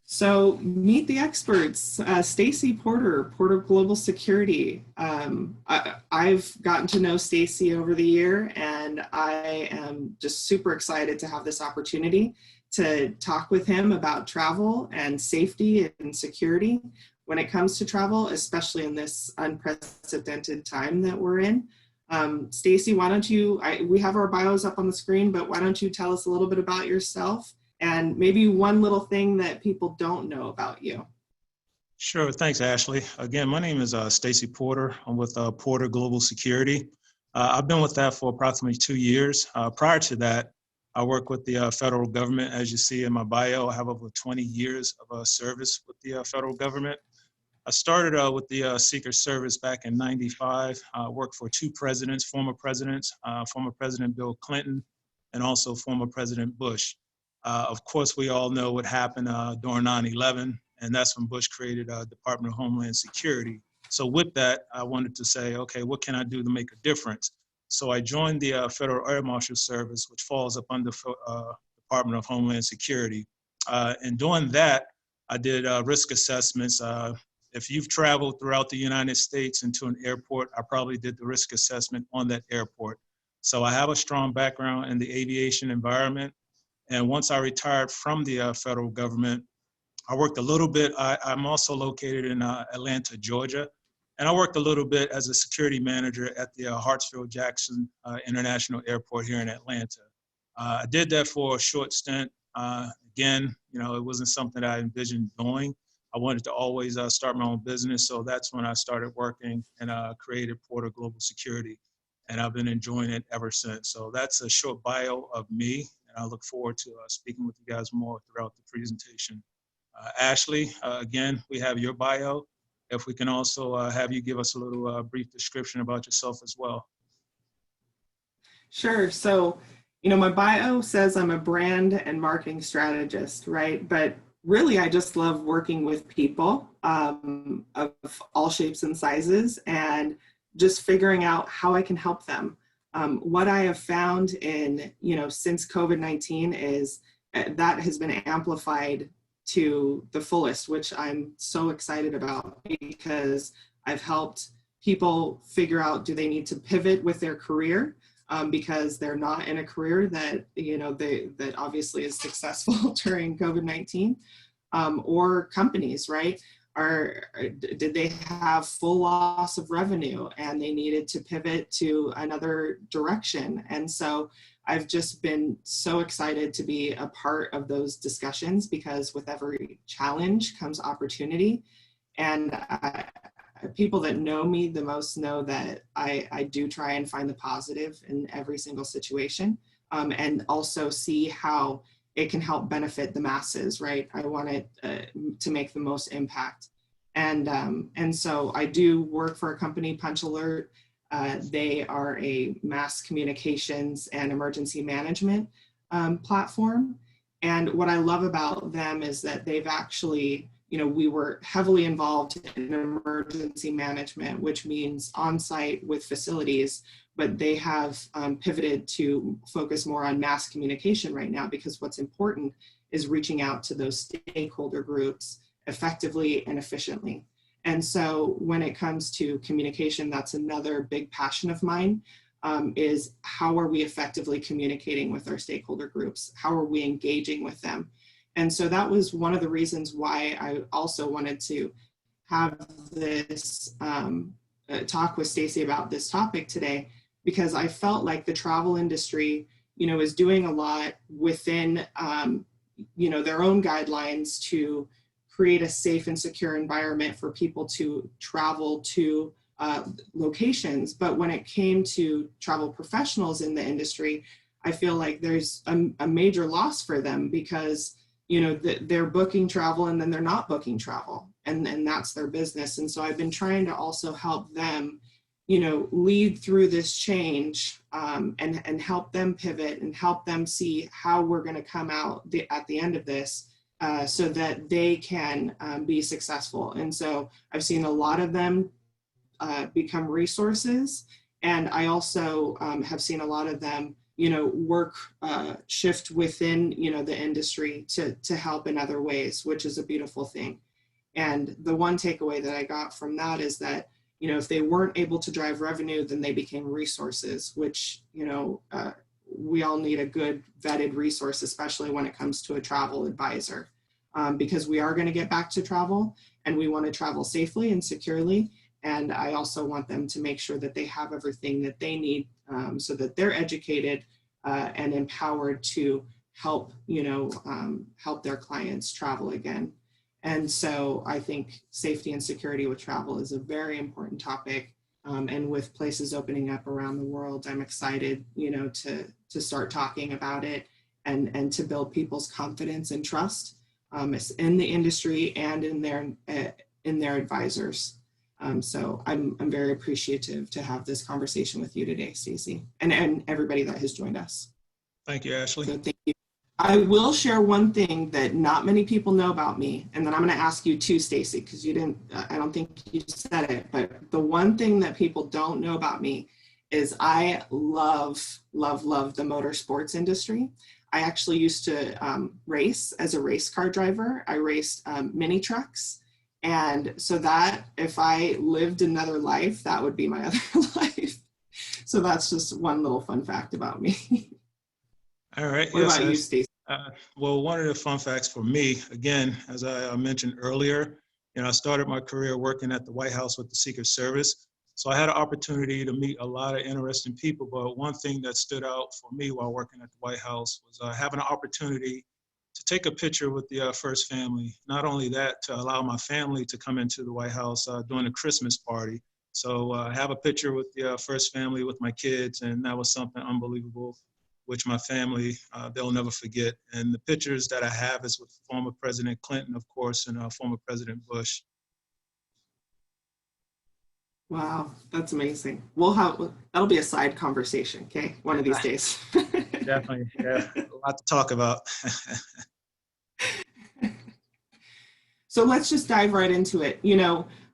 So meet the experts, Stacy Porter, Porter Global Security. I've gotten to know Stacy over the year, and I am just super excited to have this opportunity to talk with him about travel and safety and security when it comes to travel, especially in this unprecedented time that we're in. Stacy, why don't you, we have our bios up on the screen, but why don't you tell us a little bit about yourself and maybe one little thing that people don't know about you. Sure. Thanks, Ashley. Again, my name is Stacy Porter. I'm with Porter Global Security. I've been with that for approximately 2 years. Prior to that, I work with the federal government. As you see in my bio, I have over 20 years of service with the federal government. I started with the Secret Service back in '95. I worked for two presidents, former President Bill Clinton, and also former President Bush. Of course, we all know what happened during 9/11, and that's when Bush created Department of Homeland Security. So with that, I wanted to say, okay, what can I do to make a difference? So I joined the Federal Air Marshal Service, which falls up under Department of Homeland Security. And doing that, I did risk assessments. If you've traveled throughout the United States into an airport, I probably did the risk assessment on that airport. So I have a strong background in the aviation environment. And once I retired from the federal government, I worked a little bit. I'm also located in Atlanta, Georgia. And I worked a little bit as a security manager at the Hartsfield-Jackson International Airport here in Atlanta. I did that for a short stint. Again, it wasn't something that I envisioned doing. I wanted to always start my own business. So that's when I started working and created Porter Global Security. And I've been enjoying it ever since. So that's a short bio of me. I look forward to speaking with you guys more throughout the presentation. Ashley, again, we have your bio. If we can also have you give us a little brief description about yourself as well. Sure. So, my bio says I'm a brand and marketing strategist, right? But really, I just love working with people of all shapes and sizes and just figuring out how I can help them. What I have found in, since COVID-19 is that has been amplified to the fullest, which I'm so excited about because I've helped people figure out, do they need to pivot with their career because they're not in a career that, that obviously is successful during COVID-19, or companies, right? Did they have full loss of revenue and they needed to pivot to another direction? And so I've just been so excited to be a part of those discussions because with every challenge comes opportunity. And people that know me the most know that I do try and find the positive in every single situation, and also see how it can help benefit the masses, right? I want it to make the most impact. And so I do work for a company, Punch Alert. They are a mass communications and emergency management platform. And what I love about them is that they've actually, we were heavily involved in emergency management, which means on-site with facilities, but they have pivoted to focus more on mass communication right now because what's important is reaching out to those stakeholder groups effectively and efficiently. And so when it comes to communication, that's another big passion of mine, is how are we effectively communicating with our stakeholder groups? How are we engaging with them? And so that was one of the reasons why I also wanted to have this talk with Stacy about this topic today, because I felt like the travel industry, is doing a lot within, their own guidelines to create a safe and secure environment for people to travel to locations. But when it came to travel professionals in the industry, I feel like there's a major loss for them because, they're booking travel and then they're not booking travel, and that's their business. And so I've been trying to also help them, lead through this change and help them pivot and help them see how we're going to come out at the end of this so that they can be successful. And so I've seen a lot of them become resources. And I also have seen a lot of them work shift within, the industry to help in other ways, which is a beautiful thing. And the one takeaway that I got from that is that, if they weren't able to drive revenue, then they became resources, which, we all need a good vetted resource, especially when it comes to a travel advisor, because we are going to get back to travel and we want to travel safely and securely. And I also want them to make sure that they have everything that they need so that they're educated and empowered to help, help their clients travel again. And so I think safety and security with travel is a very important topic. And with places opening up around the world, I'm excited, to start talking about it and to build people's confidence and trust in the industry and in their advisors. So I'm very appreciative to have this conversation with you today, Stacey, and everybody that has joined us. Thank you, Ashley. So thank you. I will share one thing that not many people know about me, and then I'm going to ask you too, Stacey, because I don't think you said it, but the one thing that people don't know about me is I love the motorsports industry. I actually used to race as a race car driver. I raced mini trucks. And so that if I lived another life, that would be my other life. So that's just one little fun fact about me. All right. What about you, Stacey? Well, one of the fun facts for me, again, as I mentioned earlier, I started my career working at the White House with the Secret Service. So I had an opportunity to meet a lot of interesting people. But one thing that stood out for me while working at the White House was having an opportunity to take a picture with the first family. Not only that, to allow my family to come into the White House during the Christmas party. So I have a picture with the first family with my kids, and that was something unbelievable, which my family, they'll never forget. And the pictures that I have is with former President Clinton, of course, and former President Bush. Wow, that's amazing. That'll be a side conversation, okay? One of these days. Definitely, yeah, a lot to talk about. So let's just dive right into it.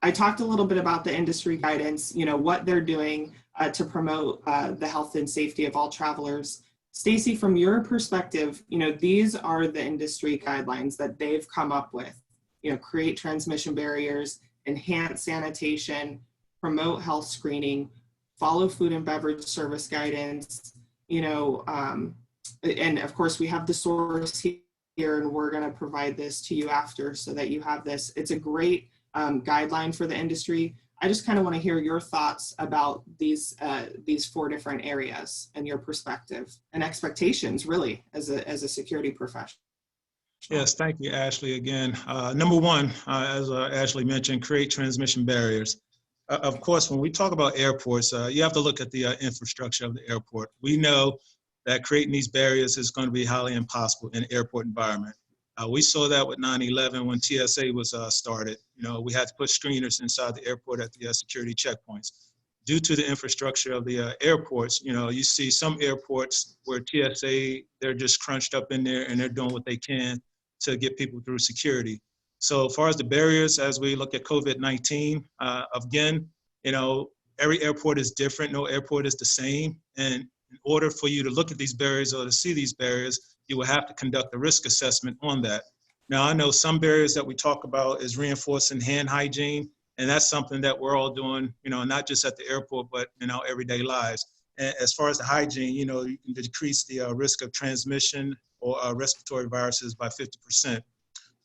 I talked a little bit about the industry guidance, what they're doing to promote the health and safety of all travelers. Stacey, from your perspective, these are the industry guidelines that they've come up with, create transmission barriers, enhance sanitation, promote health screening, follow food and beverage service guidance, and of course we have the source here and we're going to provide this to you after so that you have this. It's a great guideline for the industry. I just kind of want to hear your thoughts about these 4 different areas and your perspective and expectations really as a security professional. Yes, thank you, Ashley. Again, number one, as Ashley mentioned, create transmission barriers. Of course, when we talk about airports, you have to look at the infrastructure of the airport. We know that creating these barriers is going to be highly impossible in an airport environment. We saw that with 9/11 when TSA was started. We had to put screeners inside the airport at the security checkpoints. Due to the infrastructure of the airports, you see some airports where TSA, they're just crunched up in there and they're doing what they can to get people through security. So as far as the barriers, as we look at COVID-19, again, every airport is different. No airport is the same. And in order for you to look at these barriers or to see these barriers, you will have to conduct a risk assessment on that. Now, I know some barriers that we talk about is reinforcing hand hygiene, and that's something that we're all doing, not just at the airport, but in our everyday lives. And as far as the hygiene, you can decrease the risk of transmission or respiratory viruses by 50%.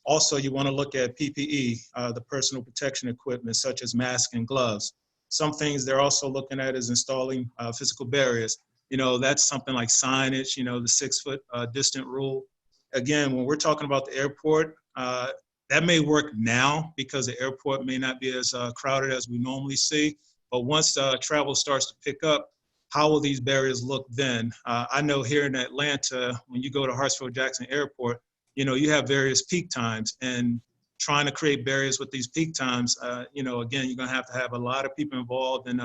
Also, you want to look at PPE, the personal protection equipment, such as masks and gloves. Some things they're also looking at is installing physical barriers. That's something like signage, the 6-foot distant rule. Again, when we're talking about the airport, that may work now because the airport may not be as crowded as we normally see. But once travel starts to pick up, how will these barriers look then? I know here in Atlanta, when you go to Hartsfield-Jackson Airport, you have various peak times, and trying to create barriers with these peak times, again, you're going to have a lot of people involved in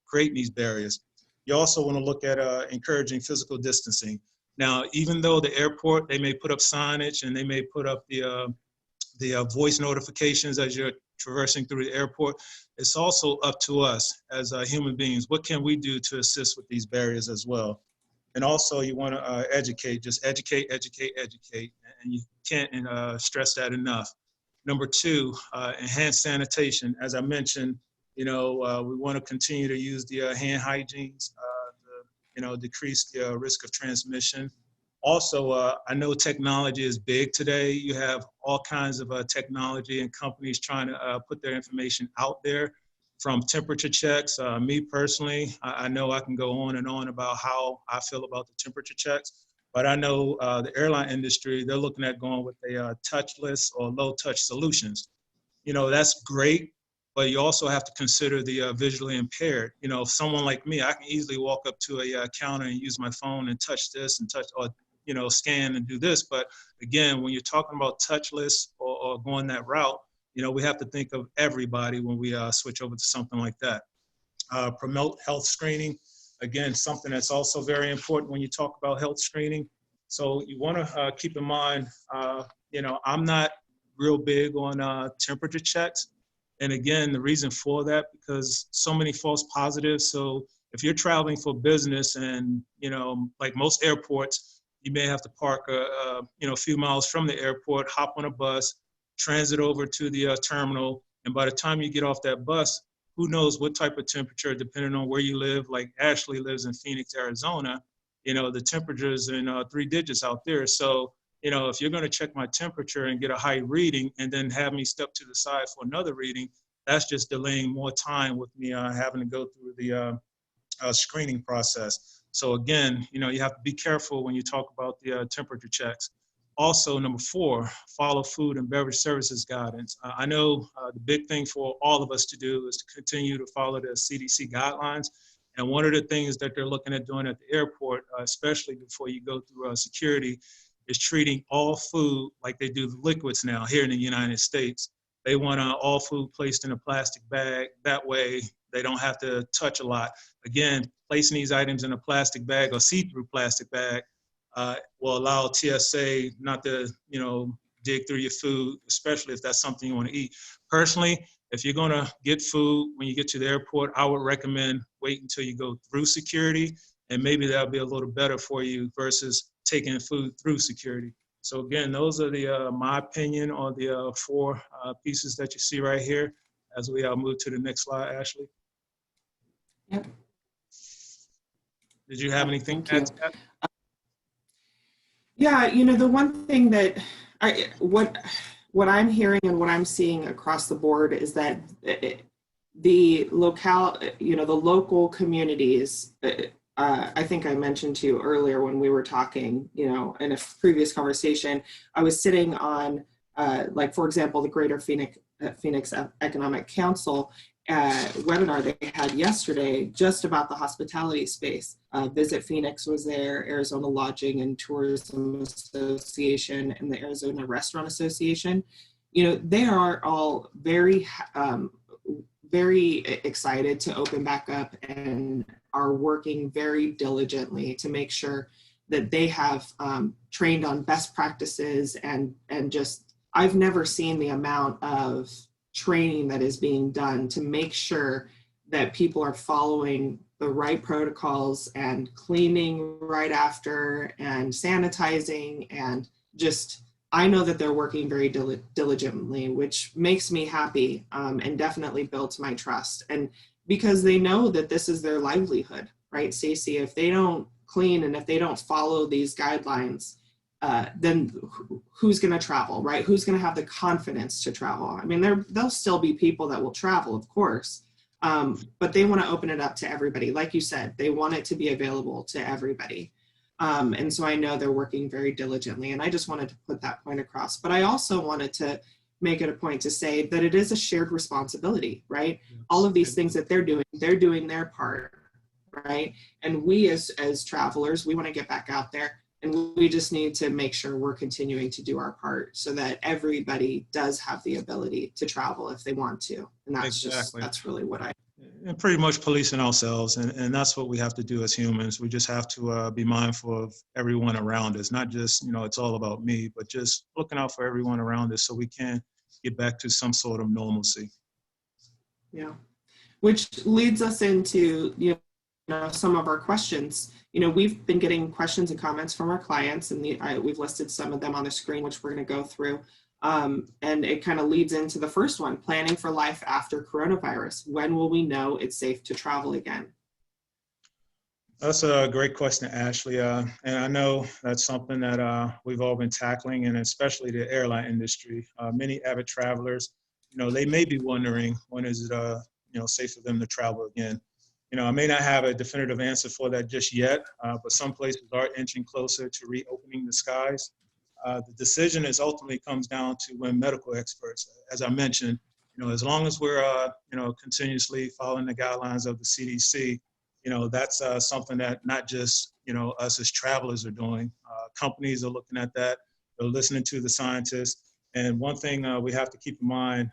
creating these barriers. You also want to look at encouraging physical distancing. Now, even though the airport, they may put up signage and they may put up the voice notifications as you're traversing through the airport, it's also up to us as human beings. What can we do to assist with these barriers as well? And also you want to educate, just educate, and you can't stress that enough. Number two, enhanced sanitation. As I mentioned, we want to continue to use the hand hygienes, decrease the risk of transmission. Also, I know technology is big today. You have all kinds of technology and companies trying to put their information out there, from temperature checks. Me personally, I know I can go on and on about how I feel about the temperature checks, but I know the airline industry, they're looking at going with a touchless or low touch solutions. That's great, but you also have to consider the visually impaired. Someone like me, I can easily walk up to a counter and use my phone and touch this and touch, or scan and do this. But again, when you're talking about touchless or going that route, we have to think of everybody when we switch over to something like that. Promote health screening. Again, something that's also very important when you talk about health screening. So you want to keep in mind, I'm not real big on temperature checks. And again, the reason for that, because so many false positives. So if you're traveling for business and, like most airports, you may have to park a few miles from the airport, hop on a bus, transit over to the terminal. And by the time you get off that bus, who knows what type of temperature, depending on where you live. Like Ashley lives in Phoenix, Arizona, the temperature is in 3 digits out there. So, if you're going to check my temperature and get a high reading and then have me step to the side for another reading, that's just delaying more time with me having to go through the screening process. So again, you have to be careful when you talk about the temperature checks. Also, number 4, follow food and beverage services guidance. I know the big thing for all of us to do is to continue to follow the CDC guidelines. And one of the things that they're looking at doing at the airport, especially before you go through security, is treating all food like they do the liquids now here in the United States. They want all food placed in a plastic bag. That way, they don't have to touch a lot. Again, placing these items in a plastic bag or see-through plastic bag will allow TSA not to, dig through your food, especially if that's something you want to eat. Personally, if you're going to get food when you get to the airport, I would recommend wait until you go through security, and maybe that'll be a little better for you versus taking food through security. So again, those are the my opinion on the 4 pieces that you see right here. As we move to the next slide, Ashley. Yep. Did you have anything to add to that? Yeah, the one thing that what I'm hearing and what I'm seeing across the board is that the local communities, I think I mentioned to you earlier when we were talking, in a previous conversation, I was sitting on, for example, the Greater Phoenix Economic Council webinar they had yesterday just about the hospitality space. Visit Phoenix was there, Arizona Lodging and Tourism Association, and the Arizona Restaurant Association. They are all very, very excited to open back up and are working very diligently to make sure that they have trained on best practices and just, I've never seen the amount of training that is being done to make sure that people are following the right protocols and cleaning right after and sanitizing, and just, I know that they're working very diligently, which makes me happy and definitely builds my trust. And because they know that this is their livelihood, right, Stacey? If they don't clean and if they don't follow these guidelines, then who's going to travel, right? Who's going to have the confidence to travel? I mean, there'll still be people that will travel, of course, but they want to open it up to everybody. Like you said, they want it to be available to everybody. And so I know they're working very diligently, and I just wanted to put that point across. But I also wanted to make it a point to say that it is a shared responsibility, right? All of these things that they're doing their part, right? And we as travelers, we want to get back out there. And we just need to make sure we're continuing to do our part so that everybody does have the ability to travel if they want to. And that's exactly. That's really what And pretty much policing ourselves. And that's what we have to do as humans. We just have to be mindful of everyone around us, not just, it's all about me, but just looking out for everyone around us so we can get back to some sort of normalcy. Yeah. Which leads us into, some of our questions. We've been getting questions and comments from our clients, and we've listed some of them on the screen, which we're going to go through. And it kind of leads into the first one: planning for life after coronavirus. When will we know it's safe to travel again? That's a great question, Ashley. And I know that's something that we've all been tackling, and especially the airline industry. Many avid travelers, they may be wondering, when is it, safe for them to travel again? I may not have a definitive answer for that just yet, but some places are inching closer to reopening the skies. The decision ultimately comes down to when medical experts, as I mentioned, as long as we're, continuously following the guidelines of the CDC, that's something that not just, us as travelers are doing. Companies are looking at that. They're listening to the scientists. And one thing we have to keep in mind,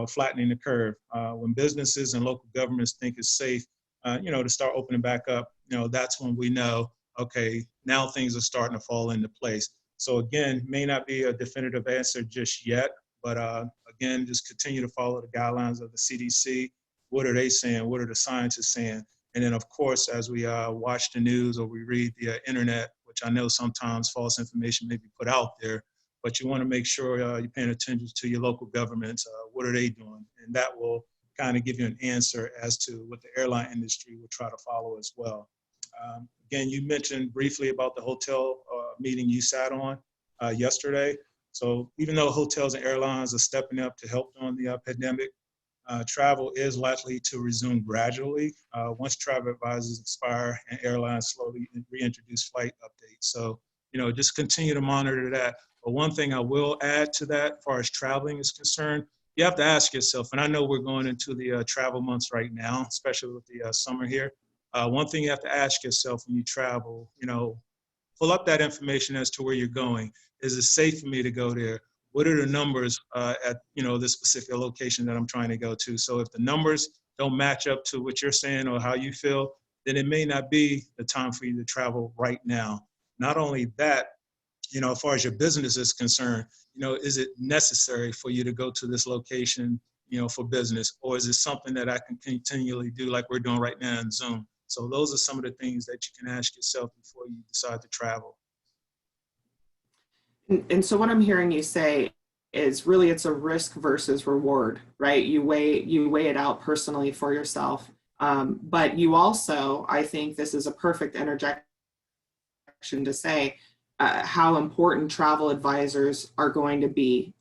flattening the curve. When businesses and local governments think it's safe, to start opening back up, that's when we know, okay, now things are starting to fall into place. So again, may not be a definitive answer just yet, but again, just continue to follow the guidelines of the CDC. What are they saying? What are the scientists saying? And then, of course, as we watch the news or we read the internet, which I know sometimes false information may be put out there, but you want to make sure you're paying attention to your local governments. What are they doing? And that will kind of give you an answer as to what the airline industry will try to follow as well. Again, you mentioned briefly about the hotel meeting you sat on yesterday. So even though hotels and airlines are stepping up to help during the pandemic, travel is likely to resume gradually once travel advisors expire and airlines slowly reintroduce flight updates. So, just continue to monitor that. But one thing I will add to that, as far as traveling is concerned, you have to ask yourself, and I know we're going into the travel months right now, especially with the summer here. One thing you have to ask yourself when you travel, pull up that information as to where you're going. Is it safe for me to go there? What are the numbers at this specific location that I'm trying to go to? So if the numbers don't match up to what you're saying or how you feel, then it may not be the time for you to travel right now. Not only that, as far as your business is concerned, is it necessary for you to go to this location, for business, or is it something that I can continually do like we're doing right now in Zoom? So those are some of the things that you can ask yourself before you decide to travel. And so what I'm hearing you say is really it's a risk versus reward, right? You weigh it out personally for yourself. But you also, I think this is a perfect interjection to say how important travel advisors are going to be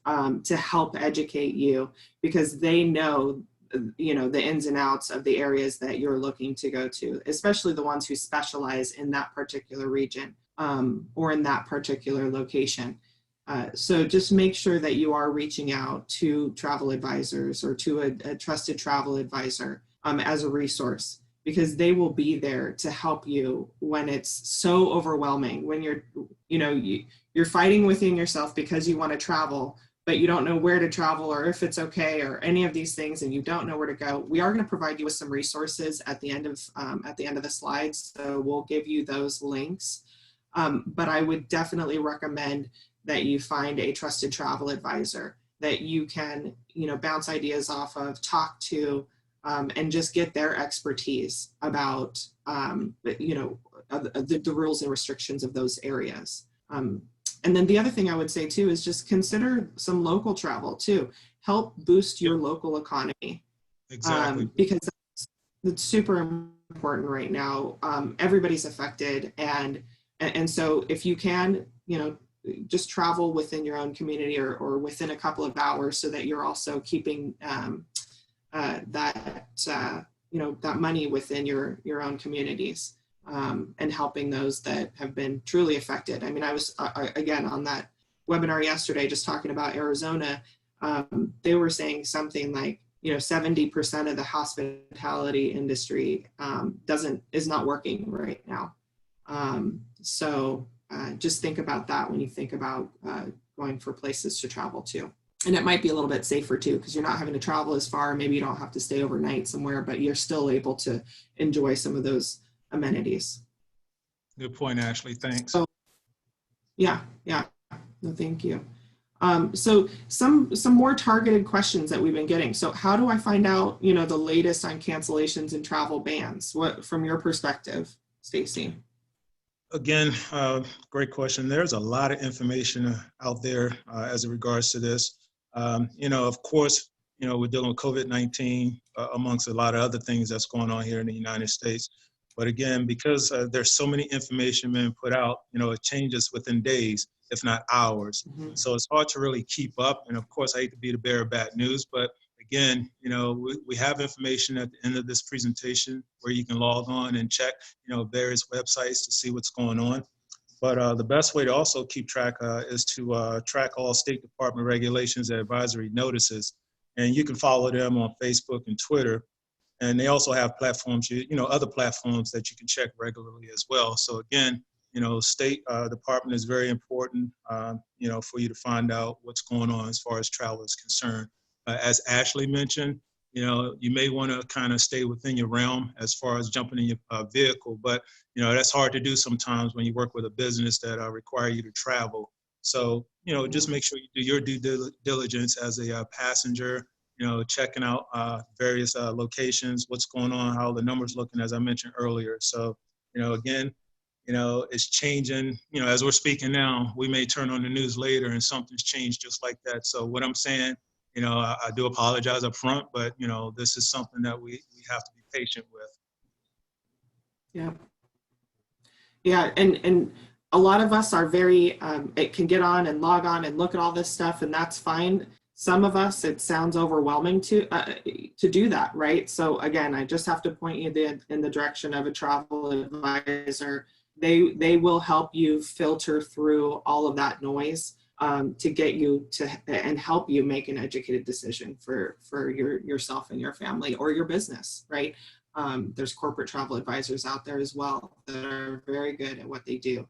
to help educate you, because they know the ins and outs of the areas that you're looking to go to, especially the ones who specialize in that particular region or in that particular location. So just make sure that you are reaching out to travel advisors or to a trusted travel advisor as a resource, because they will be there to help you when it's so overwhelming, when you're fighting within yourself because you want to travel, but you don't know where to travel or if it's okay or any of these things, and you don't know where to go. We are going to provide you with some resources at the end of the slides, so we'll give you those links. But I would definitely recommend that you find a trusted travel advisor that you can, bounce ideas off of, talk to, and just get their expertise about, the rules and restrictions of those areas. And then the other thing I would say too is just consider some local travel too. Help boost your local economy. Exactly. Because that's super important right now. Everybody's affected, and so if you can, just travel within your own community or within a couple of hours, so that you're also keeping that money within your own communities, and helping those that have been truly affected. I mean, I was again on that webinar yesterday just talking about Arizona. They were saying something like 70% of the hospitality industry is not working right now. So just think about that when you think about going for places to travel to. And it might be a little bit safer too, because you're not having to travel as far. Maybe you don't have to stay overnight somewhere, but you're still able to enjoy some of those amenities. Good point, Ashley. Thanks. So, yeah. No, thank you. So some more targeted questions that we've been getting. So how do I find out, the latest on cancellations and travel bans? What, from your perspective, Stacy? Again, great question. There's a lot of information out there as it regards to this. Of course, we're dealing with COVID-19 amongst a lot of other things that's going on here in the United States. But again, because there's so many information being put out, it changes within days, if not hours. Mm-hmm. So it's hard to really keep up. And of course, I hate to be the bearer of bad news, but again, we have information at the end of this presentation where you can log on and check, various websites to see what's going on. But the best way to also keep track is to track all State Department regulations and advisory notices. And you can follow them on Facebook and Twitter. And they also have platforms, other platforms that you can check regularly as well. So again, State Department is very important, for you to find out what's going on as far as travel is concerned. As Ashley mentioned, you may want to kind of stay within your realm as far as jumping in your vehicle, but that's hard to do sometimes when you work with a business that require you to travel. So, just make sure you do your due diligence as a passenger, checking out various locations, what's going on, how the numbers looking, as I mentioned earlier. So, again, it's changing. As we're speaking now, we may turn on the news later and something's changed just like that. So what I'm saying, I do apologize up front, but, this is something that we have to be patient with. Yeah. Yeah. And a lot of us are very, it can get on and log on and look at all this stuff, and that's fine. Some of us, it sounds overwhelming to do that, right? So again, I just have to point you in the direction of a travel advisor. They will help you filter through all of that noise to get you to and help you make an educated decision for yourself and your family or your business, right? There's corporate travel advisors out there as well that are very good at what they do.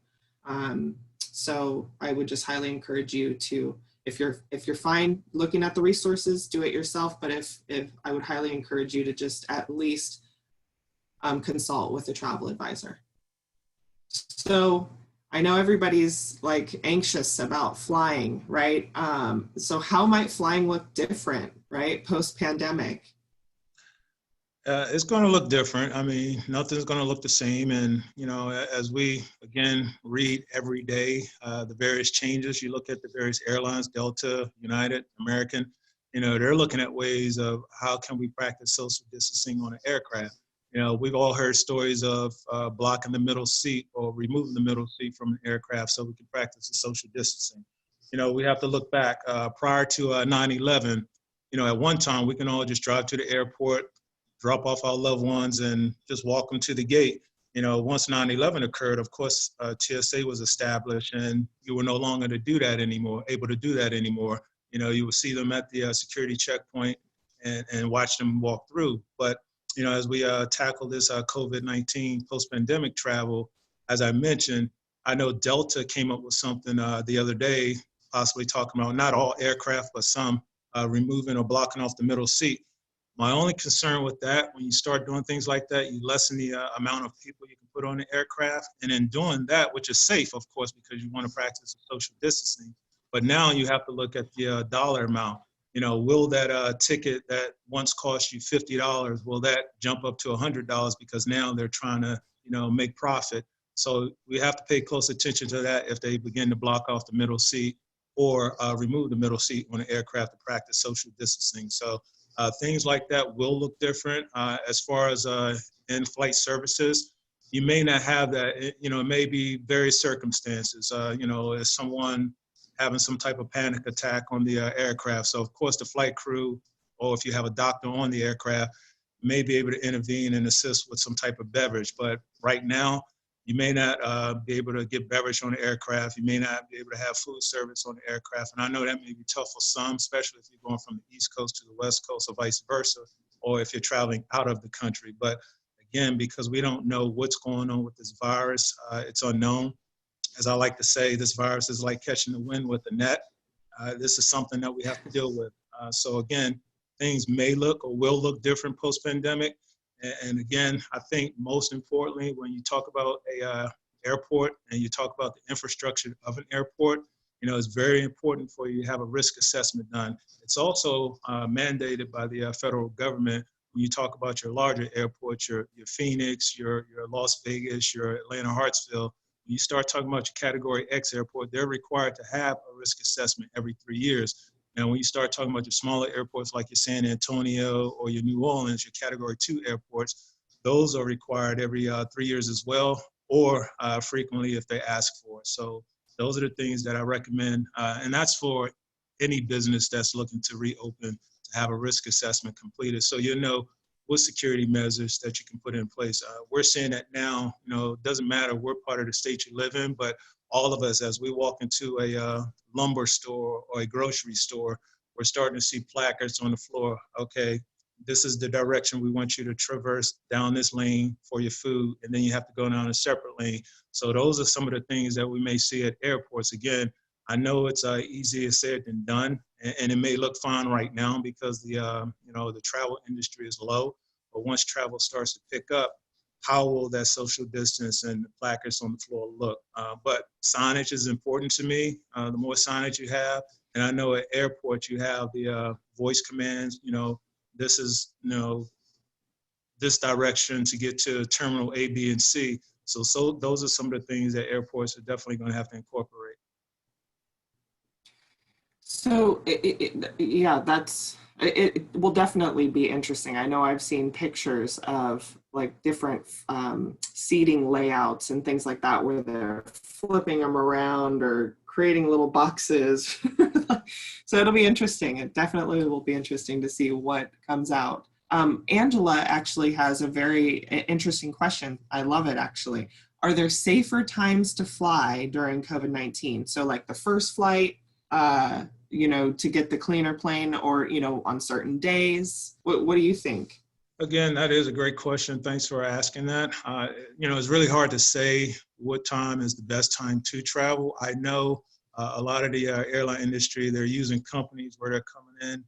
So I would just highly encourage you to, if you're fine looking at the resources, do it yourself. But if I would highly encourage you to just at least consult with a travel advisor. So I know everybody's like anxious about flying, right? So how might flying look different, right? Post-pandemic? It's going to look different. I mean, nothing's going to look the same. And, as we, again, read every day, the various changes, you look at the various airlines, Delta, United, American, they're looking at ways of how can we practice social distancing on an aircraft. We've all heard stories of blocking the middle seat or removing the middle seat from an aircraft so we can practice the social distancing. We have to look back prior to 9/11, at one time we can all just drive to the airport, drop off our loved ones and just walk them to the gate. Once 9/11 occurred, of course, TSA was established and you were no longer able to do that anymore. You would see them at the security checkpoint and watch them walk through. But, as we tackle this COVID-19 post-pandemic travel, as I mentioned, I know Delta came up with something the other day, possibly talking about not all aircraft, but some removing or blocking off the middle seat. My only concern with that, when you start doing things like that, you lessen the amount of people you can put on the aircraft. And in doing that, which is safe, of course, because you want to practice social distancing, but now you have to look at the dollar amount. Will that ticket that once cost you $50, will that jump up to $100 because now they're trying to, make profit? So we have to pay close attention to that if they begin to block off the middle seat or remove the middle seat on an aircraft to practice social distancing. So things like that will look different. As far as in-flight services, you may not have that. It may be various circumstances. Is someone having some type of panic attack on the aircraft? So of course the flight crew, or if you have a doctor on the aircraft, may be able to intervene and assist with some type of beverage. But right now, you may not be able to get beverage on the aircraft. You may not be able to have food service on the aircraft. And I know that may be tough for some, especially if you're going from the East Coast to the West Coast or vice versa, or if you're traveling out of the country. But again, because we don't know what's going on with this virus, it's unknown. As I like to say, this virus is like catching the wind with a net. This is something that we have to deal with. So again, things may look or will look different post-pandemic. And again, I think most importantly, when you talk about a airport and you talk about the infrastructure of an airport, it's very important for you to have a risk assessment done. It's also mandated by the federal government when you talk about your larger airports, your Phoenix, your Las Vegas, your Atlanta Hartsfield. When you start talking about your Category X airport, they're required to have a risk assessment every 3 years. And when you start talking about your smaller airports like your San Antonio or your New Orleans, your Category 2 airports, those are required every 3 years as well, or frequently if they ask for it. So those are the things that I recommend. And that's for any business that's looking to reopen, to have a risk assessment completed. So you know what security measures that you can put in place. We're seeing that now, it doesn't matter what part of the state you live in, but all of us, as we walk into a lumber store or a grocery store, we're starting to see placards on the floor. Okay, this is the direction we want you to traverse down this lane for your food, and then you have to go down a separate lane. So those are some of the things that we may see at airports. Again, I know it's easier said than done, and it may look fine right now because the travel industry is low. But once travel starts to pick up, how will that social distance and the placards on the floor look? But signage is important to me. The more signage you have, and I know at airports you have the voice commands. This is this direction to get to terminal A, B, and C. So those are some of the things that airports are definitely going to have to incorporate. So yeah, it will definitely be interesting. I know I've seen pictures of like different seating layouts and things like that where they're flipping them around or creating little boxes. So it'll be interesting. It definitely will be interesting to see what comes out. Angela actually has a very interesting question. I love it, actually. Are there safer times to fly during COVID-19? So like the first flight, to get the cleaner plane, or, on certain days? What do you think? Again, that is a great question. Thanks for asking that. It's really hard to say what time is the best time to travel. I know a lot of the airline industry, they're using companies where they're coming in,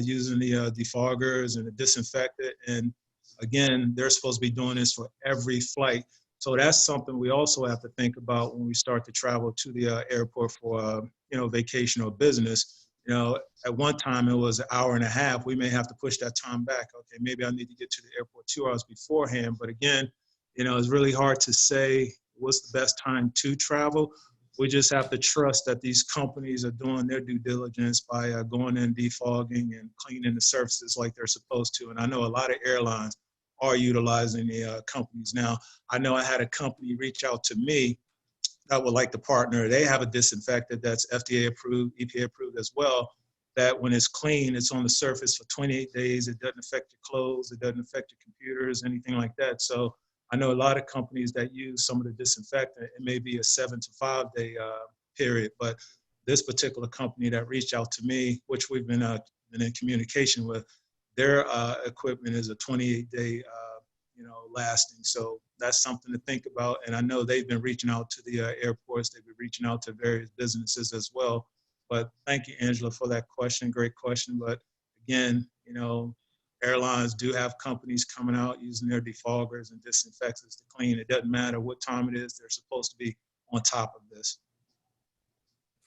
using the defoggers and the disinfectant. And again, they're supposed to be doing this for every flight. So that's something we also have to think about when we start to travel to the airport for, vacation or business. At one time it was an hour and a half. We may have to push that time back. Okay, maybe I need to get to the airport 2 hours beforehand. But again, it's really hard to say what's the best time to travel. We just have to trust that these companies are doing their due diligence by going in, defogging and cleaning the surfaces like they're supposed to. And I know a lot of airlines are utilizing the companies now. I know I had a company reach out to me that would like to partner. They have a disinfectant that's FDA approved, EPA approved as well, that when it's clean, it's on the surface for 28 days. It doesn't affect your clothes. It doesn't affect your computers, anything like that. So I know a lot of companies that use some of the disinfectant. It may be a 7 to 5 day period, but this particular company that reached out to me, which we've been in communication with, their equipment is a 28-day lasting. So that's something to think about. And I know they've been reaching out to the airports. They've been reaching out to various businesses as well. But thank you, Angela, for that question. Great question. But again, airlines do have companies coming out using their defoggers and disinfectants to clean. It doesn't matter what time it is. They're supposed to be on top of this.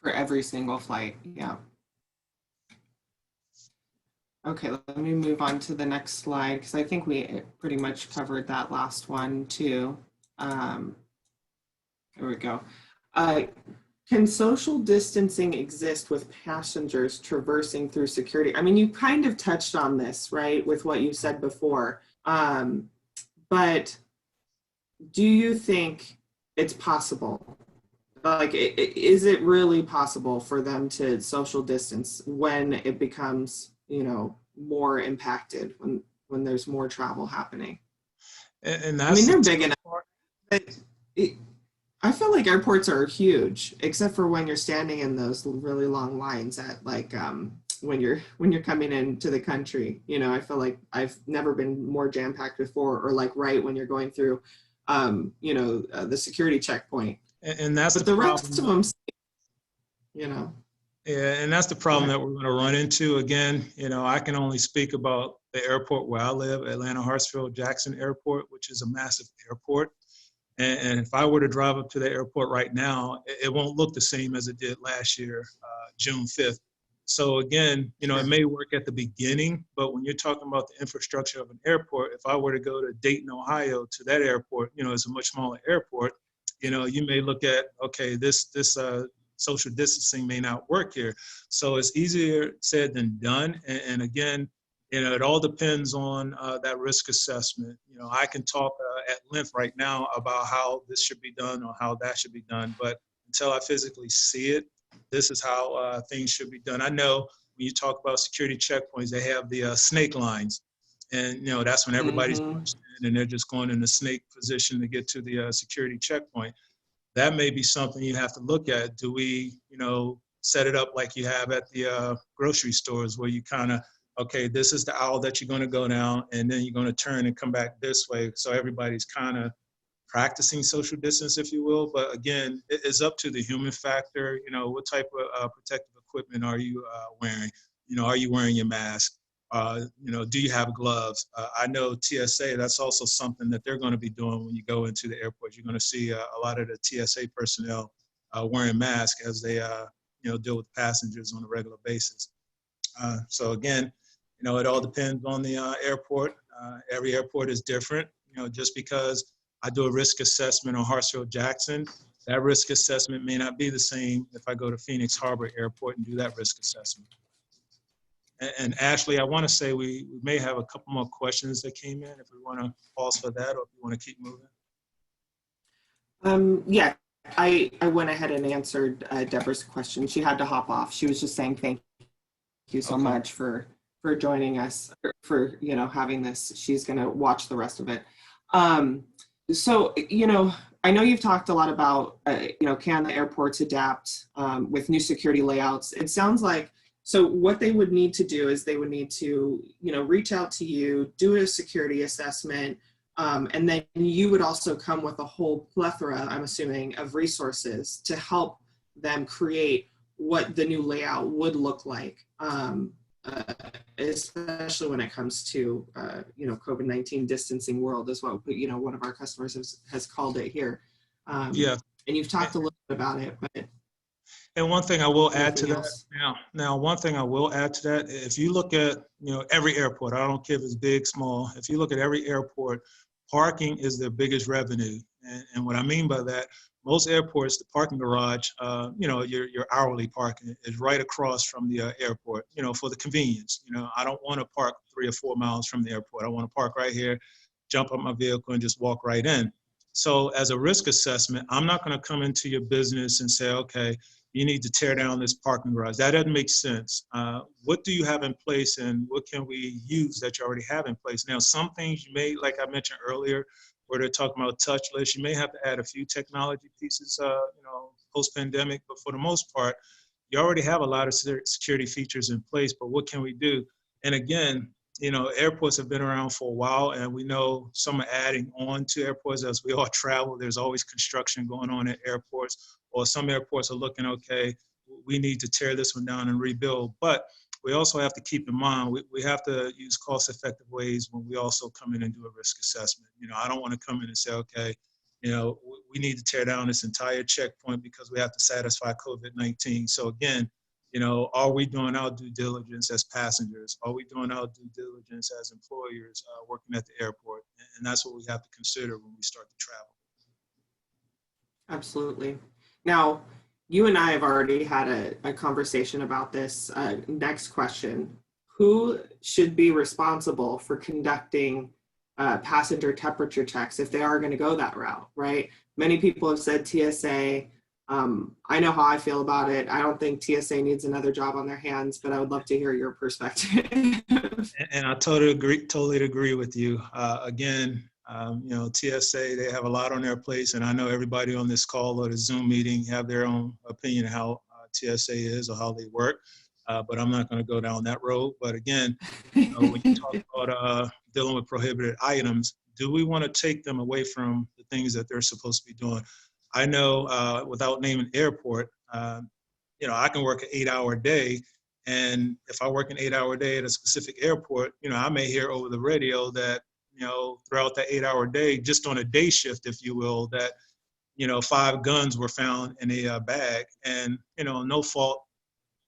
For every single flight, yeah. Okay, let me move on to the next slide because I think we pretty much covered that last one too. Here we go. Can social distancing exist with passengers traversing through security? I mean, you kind of touched on this, right, with what you said before. But do you think it's possible? Like, is it really possible for them to social distance when it becomes more impacted, when there's more travel happening? And that's they're big enough. I feel like airports are huge, except for when you're standing in those really long lines at when you're coming into the country. I feel like I've never been more jam-packed before, or like right when you're going through the security checkpoint. And that's the rest of them, Yeah, and that's the problem that we're going to run into. Again, I can only speak about the airport where I live, Atlanta Hartsfield Jackson Airport, which is a massive airport. And if I were to drive up to the airport right now, it won't look the same as it did last year, June 5th. So again, you know, it may work at the beginning, but when you're talking about the infrastructure of an airport, if I were to go to Dayton, Ohio to that airport, you know, it's a much smaller airport, you know, you may look at, okay, this social distancing may not work here. So it's easier said than done. And again, you know, it all depends on that risk assessment. You know, I can talk at length right now about how this should be done or how that should be done, but until I physically see it, this is how things should be done. I know when you talk about security checkpoints, they have the snake lines, and you know that's when everybody's punched in and they're just going in the snake position to get to the security checkpoint. That may be something you have to look at. Do we, you know, set it up like you have at the grocery stores where you kind of, okay, this is the aisle that you're going to go down, and then you're going to turn and come back this way, so everybody's kind of practicing social distance, if you will. But again, it's up to the human factor. You know, what type of protective equipment are you wearing? You know, are you wearing your mask? You know, do you have gloves? I know TSA, that's also something that they're going to be doing when you go into the airport. You're going to see a lot of the TSA personnel wearing masks as they, you know, deal with passengers on a regular basis. So again, you know, it all depends on the airport. Every airport is different. You know, just because I do a risk assessment on Hartsfield-Jackson, that risk assessment may not be the same if I go to Phoenix Harbor Airport and do that risk assessment. And Ashley, I want to say we may have a couple more questions that came in if we want to pause for that or if you want to keep moving. Yeah, I went ahead and answered Deborah's question. She had to hop off. She was just saying thank you so much for joining us, for, you know, having this. She's going to watch the rest of it. So, you know, I know you've talked a lot about, you know, can the airports adapt with new security layouts? It sounds like, so what they would need to do is they would need to, you know, reach out to you, do a security assessment, and then you would also come with a whole plethora, I'm assuming, of resources to help them create what the new layout would look like. Especially when it comes to, you know, COVID-19 distancing world is what, you know, one of our customers has called it here. Yeah. And you've talked a little bit about it, but. And one thing I will add to that else? now, one thing I will add to that, if you look at, you know, every airport, I don't care if it's big, small, if you look at every airport, parking is their biggest revenue. And what I mean by that, most airports, the parking garage, you know, your hourly parking is right across from the airport, you know, for the convenience. You know, I don't want to park 3 or 4 miles from the airport. I want to park right here, jump up my vehicle and just walk right in. So as a risk assessment, I'm not going to come into your business and say, okay, you need to tear down this parking garage. That doesn't make sense. What do you have in place and what can we use that you already have in place? Now, some things you may, like I mentioned earlier, where they're talking about touchless, you may have to add a few technology pieces, you know, post-pandemic, but for the most part, you already have a lot of security features in place, but what can we do? And again, you know, airports have been around for a while, and we know some are adding on to airports as we all travel. There's always construction going on at airports, or some airports are looking, okay, we need to tear this one down and rebuild. But we also have to keep in mind, we have to use cost-effective ways when we also come in and do a risk assessment. You know, I don't want to come in and say, okay, you know, we need to tear down this entire checkpoint because we have to satisfy COVID-19. So again, you know, are we doing our due diligence as passengers? Are we doing our due diligence as employers working at the airport? And that's what we have to consider when we start to travel. Absolutely. Now, you and I have already had a conversation about this. Next question. Who should be responsible for conducting passenger temperature checks if they are going to go that route, right? Many people have said TSA. I know how I feel about it. I don't think TSA needs another job on their hands, but I would love to hear your perspective. And I totally agree with you. Again, you know, TSA, they have a lot on their plates, and I know everybody on this call or the Zoom meeting have their own opinion of how TSA is or how they work, but I'm not going to go down that road. But again, you know, when you talk about dealing with prohibited items, do we want to take them away from the things that they're supposed to be doing? I know, without naming airport, you know, I can work an 8-hour day, and if I work an 8-hour day at a specific airport, you know, I may hear over the radio that throughout the 8-hour day, just on a day shift, if you will, that 5 guns were found in a bag, and no fault.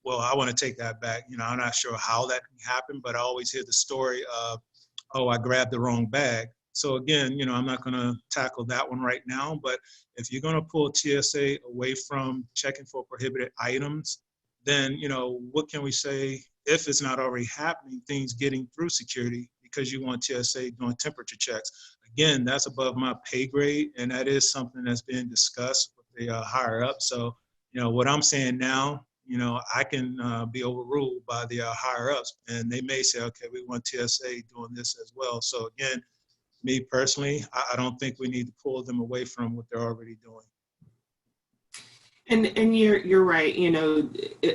Well, I want to take that back. I'm not sure how that happened, but I always hear the story of, oh, I grabbed the wrong bag. So again, I'm not going to tackle that one right now, but if you're going to pull TSA away from checking for prohibited items, then, what can we say if it's not already happening, things getting through security because you want TSA doing temperature checks. Again, that's above my pay grade, and that is something that's being discussed with the higher up. So, what I'm saying now, I can be overruled by the higher ups, and they may say, okay, we want TSA doing this as well. So again, me personally, I don't think we need to pull them away from what they're already doing. And you're right.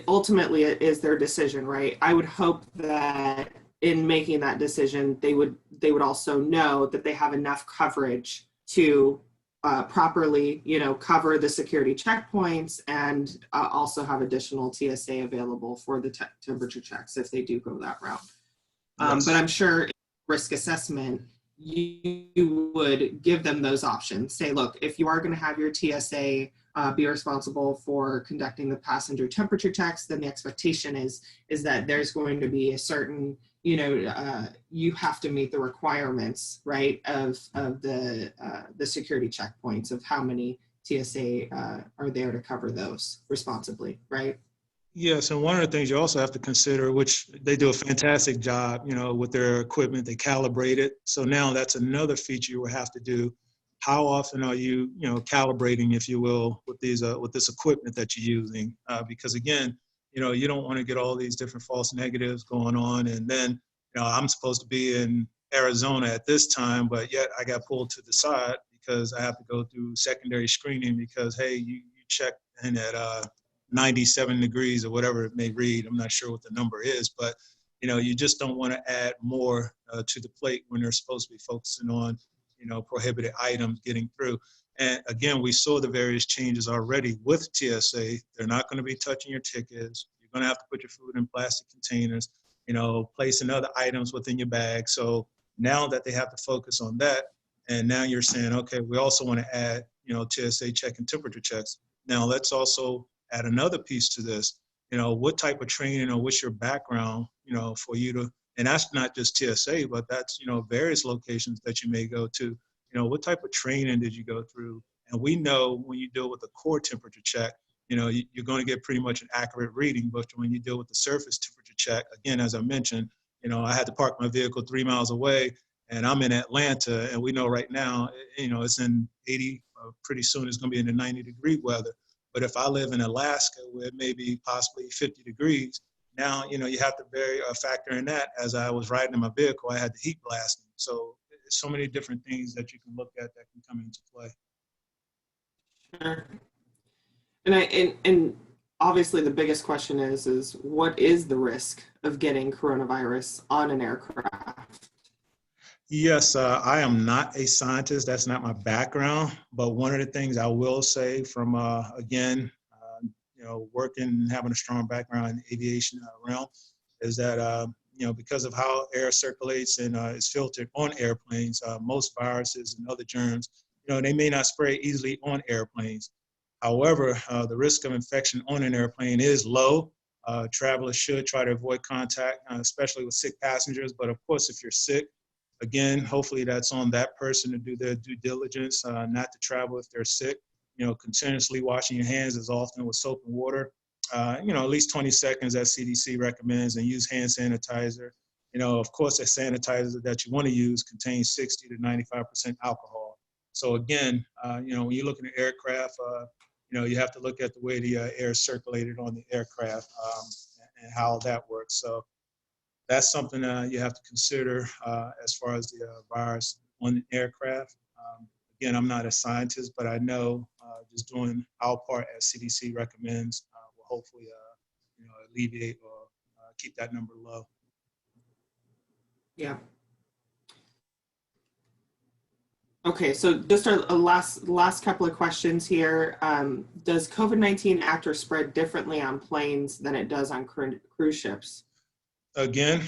Ultimately it is their decision, right? I would hope that in making that decision, they would also know that they have enough coverage to properly, cover the security checkpoints and also have additional TSA available for the temperature checks if they do go that route. Yes. But I'm sure risk assessment, you would give them those options. Say, look, if you are going to have your TSA be responsible for conducting the passenger temperature checks, then the expectation is that there's going to be a certain, you have to meet the requirements, right, of the security checkpoints of how many TSA are there to cover those responsibly, right? Yes, and one of the things you also have to consider, which they do a fantastic job, with their equipment, they calibrate it. So now that's another feature you will have to do. How often are you, calibrating, if you will, with this equipment that you're using? Because again, you don't want to get all these different false negatives going on, and then, I'm supposed to be in Arizona at this time, but yet I got pulled to the side because I have to go through secondary screening because, hey, you checked in at 97 degrees or whatever it may read. I'm not sure what the number is, but you just don't want to add more to the plate when they're supposed to be focusing on prohibited items getting through. And again, we saw the various changes already with TSA. They're not going to be touching your tickets. You're going to have to put your food in plastic containers, placing other items within your bag. So now that they have to focus on that, and now you're saying, okay, we also want to add, TSA checking temperature checks. Now let's also add another piece to this. What type of training or what's your background, for you to, and that's not just TSA, but that's, various locations that you may go to. What type of training did you go through? And we know when you deal with a core temperature check, you're going to get pretty much an accurate reading. But when you deal with the surface temperature check, again, as I mentioned, I had to park my vehicle 3 miles away, and I'm in Atlanta, and we know right now, it's in 80, pretty soon it's going to be in the 90-degree weather. But if I live in Alaska, where it may be possibly 50 degrees, now, you have to factor in that. As I was riding in my vehicle, I had the heat blasting. So there's so many different things that you can look at that can come into play. Sure. And obviously the biggest question is what is the risk of getting coronavirus on an aircraft? Yes, I am not a scientist. That's not my background. But one of the things I will say from, again, working and having a strong background in the aviation realm is that, because of how air circulates and is filtered on airplanes, most viruses and other germs, they may not spread easily on airplanes. However, the risk of infection on an airplane is low. Travelers should try to avoid contact, especially with sick passengers. But of course, if you're sick, again, hopefully that's on that person to do their due diligence, not to travel if they're sick. Continuously washing your hands as often with soap and water, at least 20 seconds as CDC recommends, and use hand sanitizer. Of course, a sanitizer that you want to use contains 60 to 95% alcohol. So again, when you look at an aircraft, you have to look at the way the air is circulated on the aircraft and how that works. So that's something you have to consider as far as the virus on the aircraft. Again, I'm not a scientist, but I know just doing our part as CDC recommends will hopefully, alleviate or keep that number low. Yeah. Okay, so just a last couple of questions here. Does COVID-19 act or spread differently on planes than it does on cruise ships? Again,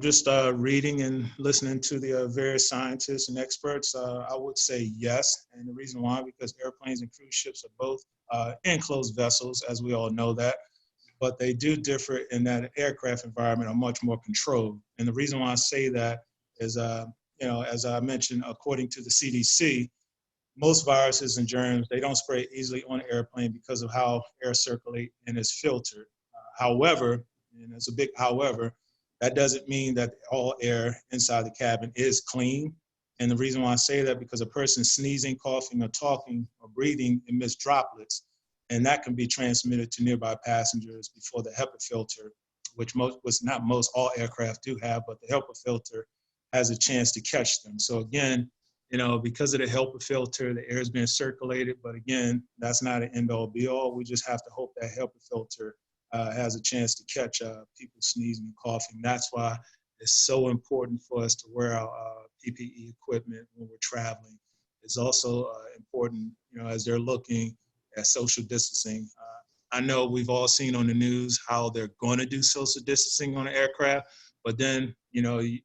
just reading and listening to the various scientists and experts, I would say yes. And the reason why, because airplanes and cruise ships are both enclosed vessels, as we all know that, but they do differ in that aircraft environment are much more controlled. And the reason why I say that is, as I mentioned, according to the CDC, most viruses and germs, they don't spread easily on an airplane because of how air circulate and is filtered. However, and there's a big however, that doesn't mean that all air inside the cabin is clean. And the reason why I say that, because a person sneezing, coughing, or talking or breathing emits droplets, and that can be transmitted to nearby passengers before the HEPA filter, which not most, all aircraft do have, but the HEPA filter has a chance to catch them. So again, because of the HEPA filter, the air is being circulated, but again, that's not an end-all be-all. We just have to hope that HEPA filter has a chance to catch people sneezing and coughing. That's why it's so important for us to wear our PPE equipment when we're traveling. It's also important, as they're looking at social distancing. I know we've all seen on the news how they're going to do social distancing on an aircraft, but then, you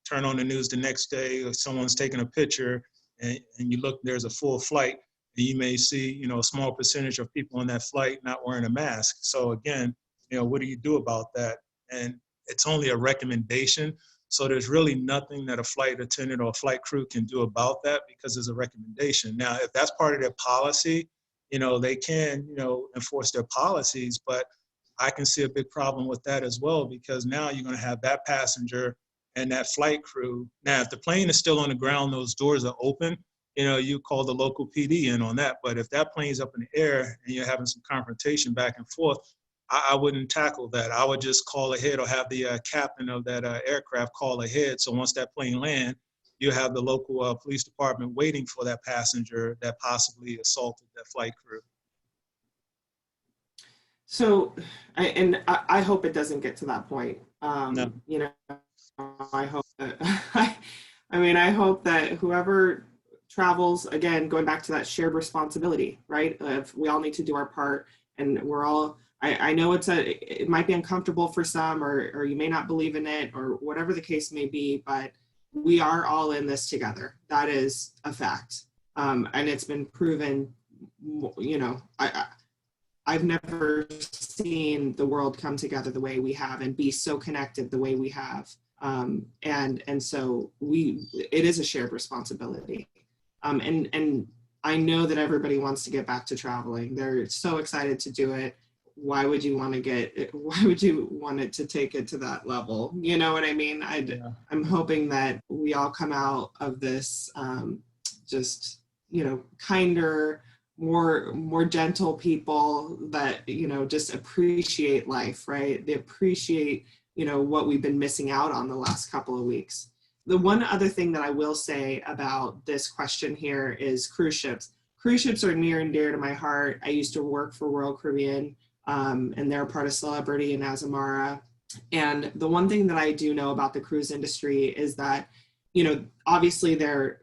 turn on the news the next day, or someone's taking a picture and you look, there's a full flight, and you may see, a small percentage of people on that flight not wearing a mask. So again, what do you do about that? And it's only a recommendation. So there's really nothing that a flight attendant or a flight crew can do about that, because it's a recommendation. Now, if that's part of their policy, they can, enforce their policies, but I can see a big problem with that as well, because now you're going to have that passenger and that flight crew. Now, if the plane is still on the ground, those doors are open, you call the local PD in on that. But if that plane's up in the air and you're having some confrontation back and forth, I wouldn't tackle that. I would just call ahead, or have the captain of that aircraft call ahead. So once that plane lands, you have the local police department waiting for that passenger that possibly assaulted that flight crew. So, I hope it doesn't get to that point. No. I hope that, I hope that whoever travels, again, going back to that shared responsibility, right? If we all need to do our part, and we're all, I know it might be uncomfortable for some, or you may not believe in it, or whatever the case may be, but we are all in this together. That is a fact. And it's been proven, I've never seen the world come together the way we have and be so connected the way we have. And so it is a shared responsibility. And I know that everybody wants to get back to traveling. They're so excited to do it. Why would you want it to take it to that level? You know what I mean? I'm hoping that we all come out of this just, kinder, more gentle people that, just appreciate life, right? They appreciate, what we've been missing out on the last couple of weeks. The one other thing that I will say about this question here is cruise ships. Cruise ships are near and dear to my heart. I used to work for Royal Caribbean, and they're part of Celebrity and Azamara. And the one thing that I do know about the cruise industry is that, obviously they're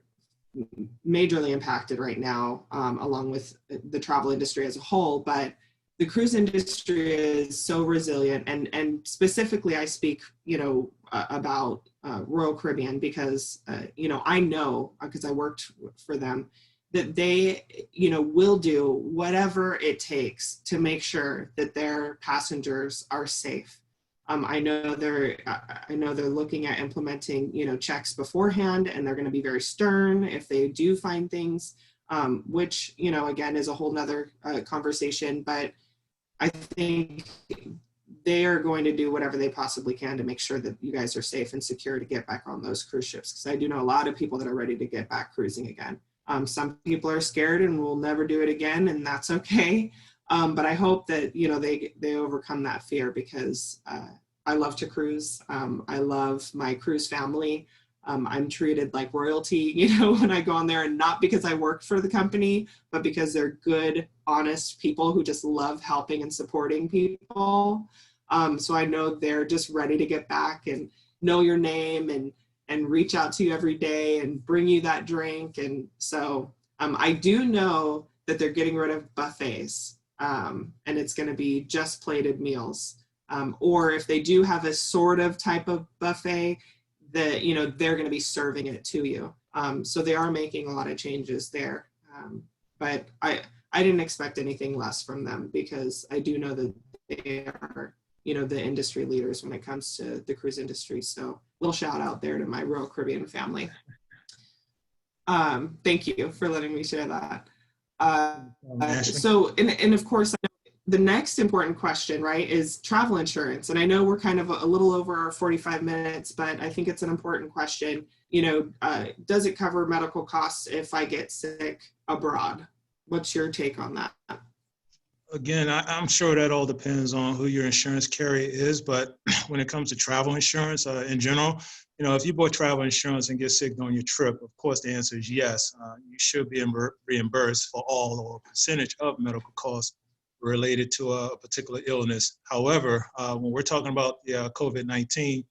majorly impacted right now, along with the travel industry as a whole, but the cruise industry is so resilient, and specifically I speak, about Royal Caribbean because, I know, because I worked for them, that they, will do whatever it takes to make sure that their passengers are safe. I know they're looking at implementing, checks beforehand, and they're going to be very stern if they do find things, which, again, is a whole nother conversation. But I think they are going to do whatever they possibly can to make sure that you guys are safe and secure to get back on those cruise ships. Because I do know a lot of people that are ready to get back cruising again. Some people are scared and will never do it again, and that's okay. But I hope that, they overcome that fear, because I love to cruise. I love my cruise family. I'm treated like royalty, when I go on there, and not because I work for the company, but because they're good, honest people who just love helping and supporting people. So I know they're just ready to get back and know your name and reach out to you every day and bring you that drink. And so I do know that they're getting rid of buffets, and it's going to be just plated meals. Or if they do have a sort of type of buffet, that they're going to be serving it to you. So they are making a lot of changes there. But I didn't expect anything less from them, because I do know that they are, the industry leaders when it comes to the cruise industry. So little shout out there to my Royal Caribbean family. Thank you for letting me share that. And of course, the next important question, right, is travel insurance. And I know we're kind of a little over our 45 minutes, but I think it's an important question. Does it cover medical costs if I get sick abroad? What's your take on that? Again, I'm sure that all depends on who your insurance carrier is, but when it comes to travel insurance in general, if you bought travel insurance and get sick on your trip, of course the answer is yes. You should be reimbursed for all or a percentage of medical costs related to a particular illness. However, when we're talking about the COVID-19,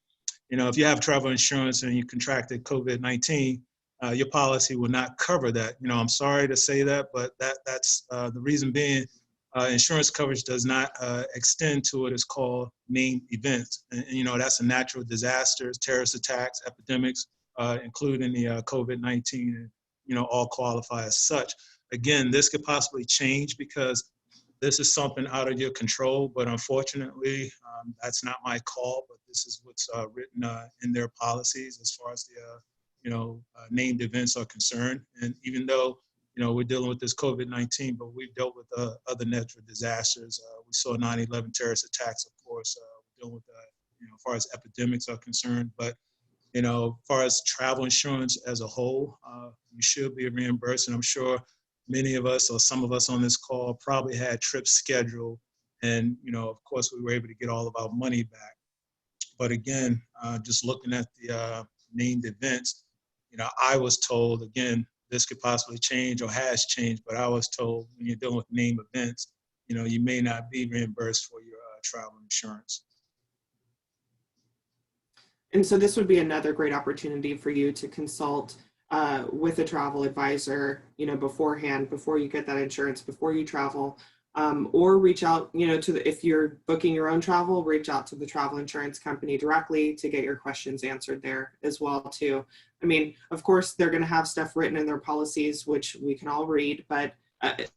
if you have travel insurance and you contracted COVID-19, your policy will not cover that. I'm sorry to say that, but that's the reason being. Insurance coverage does not extend to what is called named events. And that's a natural disasters, terrorist attacks, epidemics, including the COVID-19, and, all qualify as such. Again, this could possibly change because this is something out of your control, but unfortunately, that's not my call, but this is what's written in their policies as far as the, named events are concerned. And even though we're dealing with this COVID-19, but we've dealt with other natural disasters. We saw 9/11 terrorist attacks, of course. We're dealing with, as far as epidemics are concerned. But, as far as travel insurance as a whole, you should be reimbursed. And I'm sure many of us or some of us on this call probably had trips scheduled. And, of course, we were able to get all of our money back. But again, just looking at the named events, I was told, again, this could possibly change or has changed, but I was told when you're dealing with named events, you may not be reimbursed for your travel insurance. And so this would be another great opportunity for you to consult with a travel advisor, beforehand, before you get that insurance, before you travel, or reach out, if you're booking your own travel, reach out to the travel insurance company directly to get your questions answered there as well too. I mean, of course, they're going to have stuff written in their policies, which we can all read, but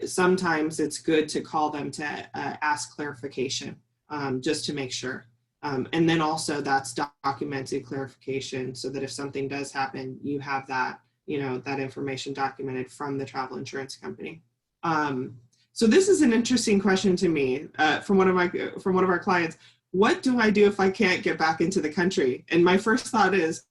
sometimes it's good to call them to ask clarification, just to make sure. And then also that's documented clarification, so that if something does happen, you have that, that information documented from the travel insurance company. So this is an interesting question to me from one of our clients. What do I do if I can't get back into the country? And my first thought is,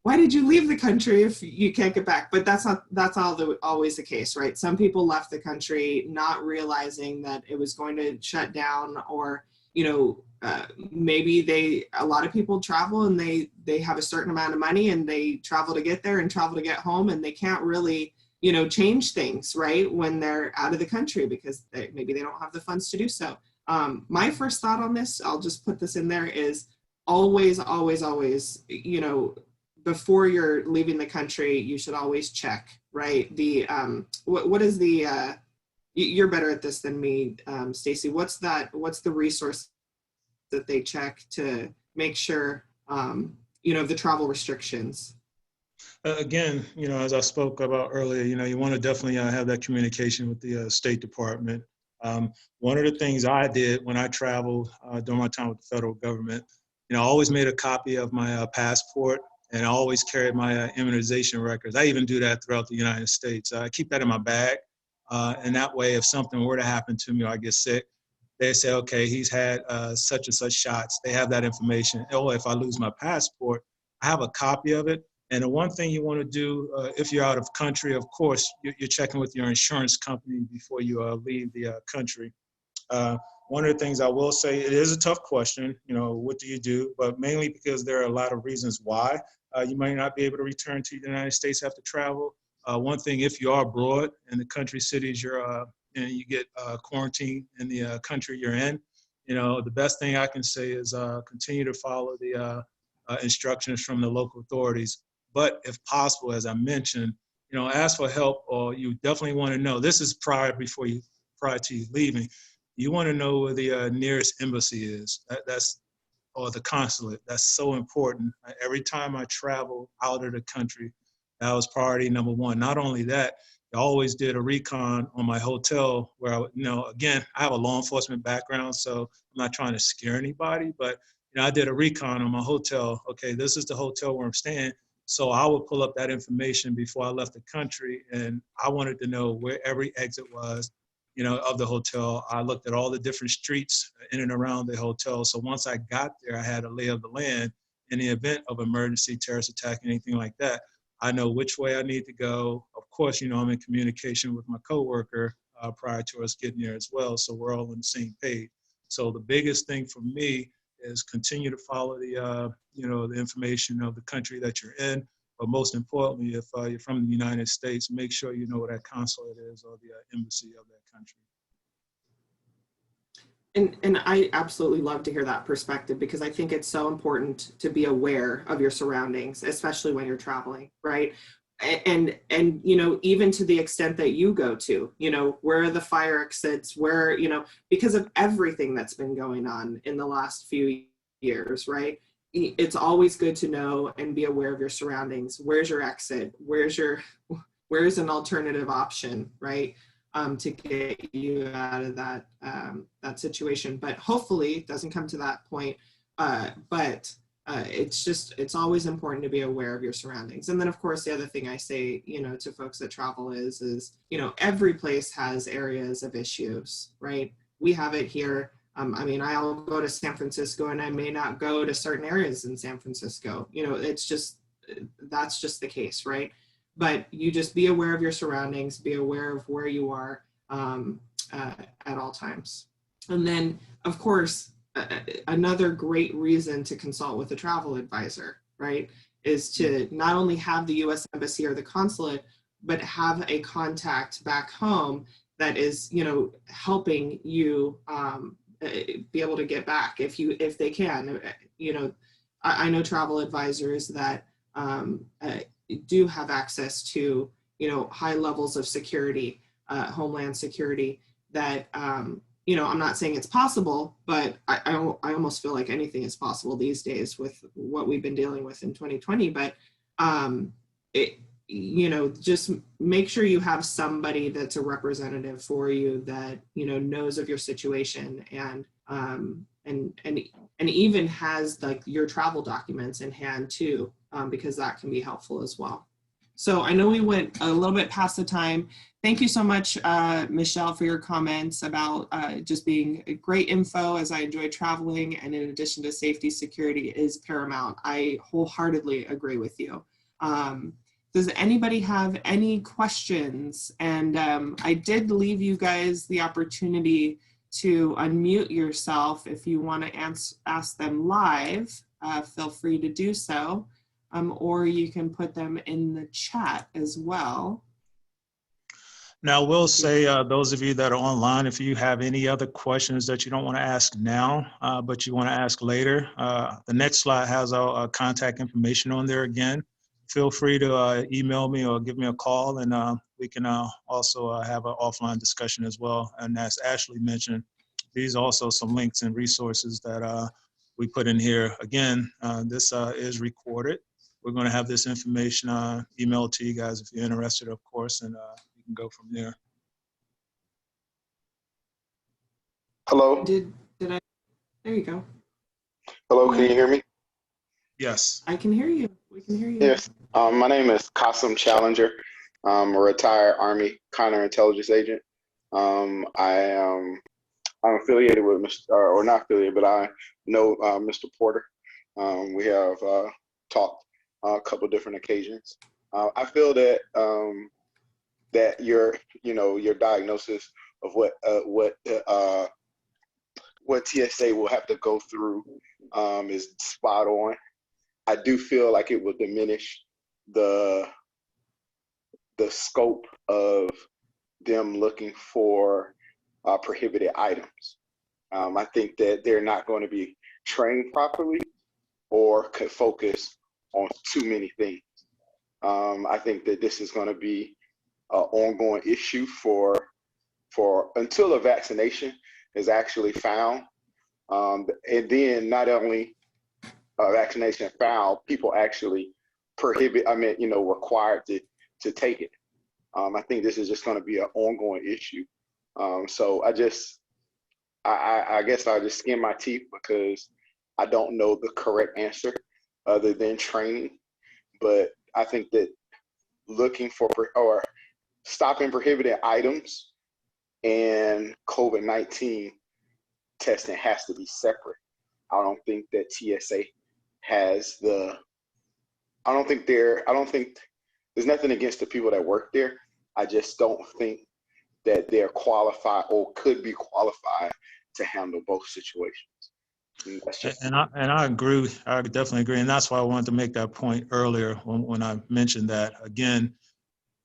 why did you leave the country if you can't get back? But that's always the case, right? Some people left the country not realizing that it was going to shut down, or maybe a lot of people travel and they have a certain amount of money and they travel to get there and travel to get home, and they can't really change things, right, when they're out of the country because maybe they don't have the funds to do so. My first thought on this, I'll just put this in there, is always, before you're leaving the country, you should always check, right? The what is the you're better at this than me, Stacy. What's the resource that they check to make sure the travel restrictions? Again, as I spoke about earlier, you want to definitely have that communication with the State Department. One of the things I did when I traveled during my time with the federal government, I always made a copy of my passport, and I always carried my immunization records. I even do that throughout the United States. I keep that in my bag, and that way, if something were to happen to me or I get sick, they say, okay, he's had such and such shots. They have that information. Or if I lose my passport, I have a copy of it. And the one thing you want to do if you're out of country, of course, you're checking with your insurance company before you leave the country. One of the things I will say, it is a tough question, what do you do? But mainly because there are a lot of reasons why you might not be able to return to the United States after travel. One thing, if you are abroad in the country cities and you get quarantined in the country you're in, the best thing I can say is continue to follow the instructions from the local authorities. But if possible, as I mentioned, ask for help, or you definitely want to know. This is prior to you leaving. you want to know where the nearest embassy is. That's or the consulate. That's so important. Every time I travel out of the country, that was priority number one. Not only that, I always did a recon on my hotel where, again, I have a law enforcement background, so I'm not trying to scare anybody, but I did a recon on my hotel. Okay, this is the hotel where I'm staying. So I would pull up that information before I left the country, and I wanted to know where every exit was, of the hotel. I looked at all the different streets in and around the hotel. So once I got there, I had a lay of the land in the event of emergency, terrorist attack, anything like that. I know which way I need to go. Of course, I'm in communication with my coworker prior to us getting there as well. So we're all on the same page. So the biggest thing for me is continue to follow the information of the country that you're in. But most importantly, if you're from the United States, make sure you know where that consulate is or the embassy of that country. And I absolutely love to hear that perspective, because I think it's so important to be aware of your surroundings, especially when you're traveling, right? And even to the extent that you go to, where are the fire exits, where, because of everything that's been going on in the last few years, right? It's always good to know and be aware of your surroundings. Where's your exit? Where's an alternative option, right? To get you out of that situation. But hopefully it doesn't come to that point. It's always important to be aware of your surroundings. And then of course, the other thing I say, to folks that travel is, every place has areas of issues, right? We have it here. I'll go to San Francisco and I may not go to certain areas in San Francisco. That's just the case, right? But you just be aware of your surroundings, be aware of where you are at all times. And then, of course, another great reason to consult with a travel advisor, right, is to not only have the U.S. Embassy or the consulate, but have a contact back home that is, helping you be able to get back if they can. I know travel advisors that do have access to, high levels of security, homeland security that, I'm not saying it's possible, but I almost feel like anything is possible these days with what we've been dealing with in 2020. But, just make sure you have somebody that's a representative for you that, knows of your situation and even has like your travel documents in hand too, because that can be helpful as well. So I know we went a little bit past the time. Thank you so much, Michelle, for your comments about just being great info as I enjoy traveling. And in addition to safety, security is paramount. I wholeheartedly agree with you. Does anybody have any questions? And I did leave you guys the opportunity to unmute yourself if you want to ask them live. Feel free to do so. Or you can put them in the chat as well. Now, we'll say those of you that are online, if you have any other questions that you don't want to ask now, but you want to ask later, the next slide has our contact information on there again. Feel free to email me or give me a call, and we can also have an offline discussion as well. And as Ashley mentioned, these are also some links and resources that we put in here. Again, this is recorded. We're going to have this information emailed to you guys if you're interested, of course, and you can go from there. Hello. Did I? There you go. Hello, can you hear me? Yes. I can hear you. We can hear you. Yes. My name is Qasim Challenger. I'm a retired Army counterintelligence agent. I'm affiliated with or not affiliated, but I know Mr. Porter. We have talked a couple different occasions. I feel that that your diagnosis of what TSA will have to go through is spot on. I do feel like it will diminish the scope of them looking for prohibited items. I think that they're not going to be trained properly or could focus on too many things. I think that this is going to be an ongoing issue for until a vaccination. is actually found. And then not only vaccination found, people actually required to take it. I think this is just going to be an ongoing issue. So I guess I'll just skin my teeth because I don't know the correct answer other than training. But I think that looking for or stopping prohibited items and COVID-19 testing has to be separate. I don't think that TSA has I don't think there's nothing against the people that work there. I just don't think that they're qualified or could be qualified to handle both situations. And I agree. I definitely agree. And that's why I wanted to make that point earlier when I mentioned that. Again,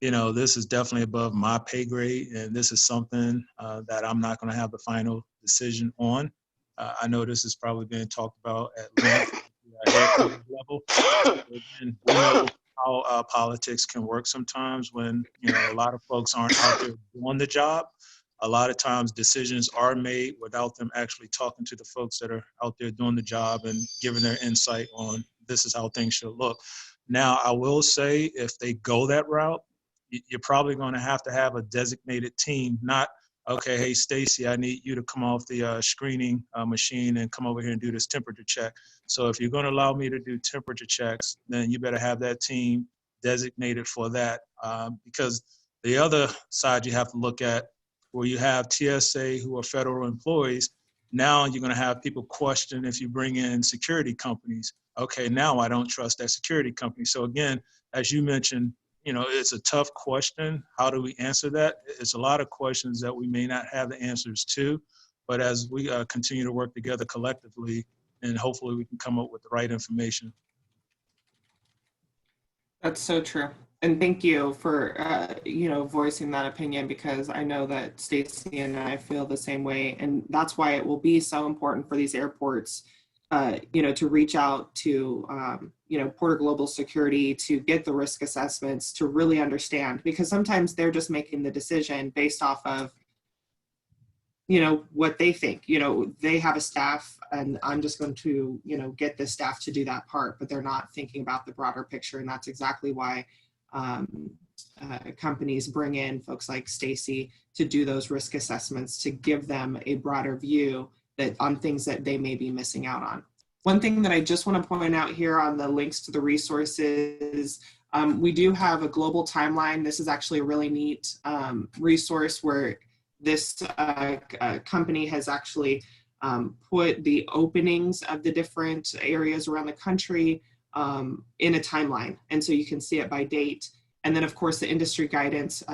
this is definitely above my pay grade, and this is something that I'm not going to have the final decision on. I know this is probably being talked about at length at headquarters level. And we know how politics can work sometimes when a lot of folks aren't out there doing the job. A lot of times decisions are made without them actually talking to the folks that are out there doing the job and giving their insight on this is how things should look. Now, I will say if they go that route, you're probably going to have a designated team, not, okay, hey, Stacy, I need you to come off the screening machine and come over here and do this temperature check. So if you're going to allow me to do temperature checks, then you better have that team designated for that. Because the other side you have to look at, where you have TSA who are federal employees, now you're going to have people question if you bring in security companies. Okay, now I don't trust that security company. So again, as you mentioned, it's a tough question. How do we answer that? It's a lot of questions that we may not have the answers to, but as we continue to work together collectively, and hopefully we can come up with the right information. That's so true. And thank you for, voicing that opinion, because I know that Stacy and I feel the same way. And that's why it will be so important for these airports, to reach out to, Porter Global Security to get the risk assessments to really understand, because sometimes they're just making the decision based off of, what they think. They have a staff and I'm just going to, get the staff to do that part, but they're not thinking about the broader picture. And that's exactly why companies bring in folks like Stacy to do those risk assessments, to give them a broader view on things that they may be missing out on. One thing that I just want to point out here on the links to the resources, we do have a global timeline. This is actually a really neat resource where this company has actually put the openings of the different areas around the country in a timeline. And so you can see it by date. And then of course the industry guidance,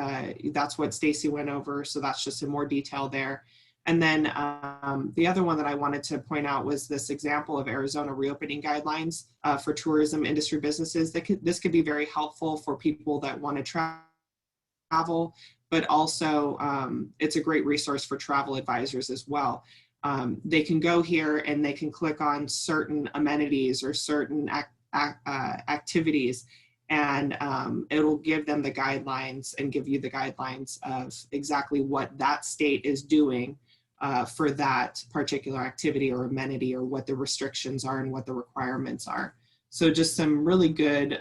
that's what Stacy went over. So that's just in more detail there. And then the other one that I wanted to point out was this example of Arizona reopening guidelines for tourism industry businesses. This could be very helpful for people that want to travel, but also it's a great resource for travel advisors as well. They can go here and they can click on certain amenities or certain activities, and it'll give them the guidelines and give you the guidelines of exactly what that state is doing for that particular activity or amenity, or what the restrictions are and what the requirements are. So just some really good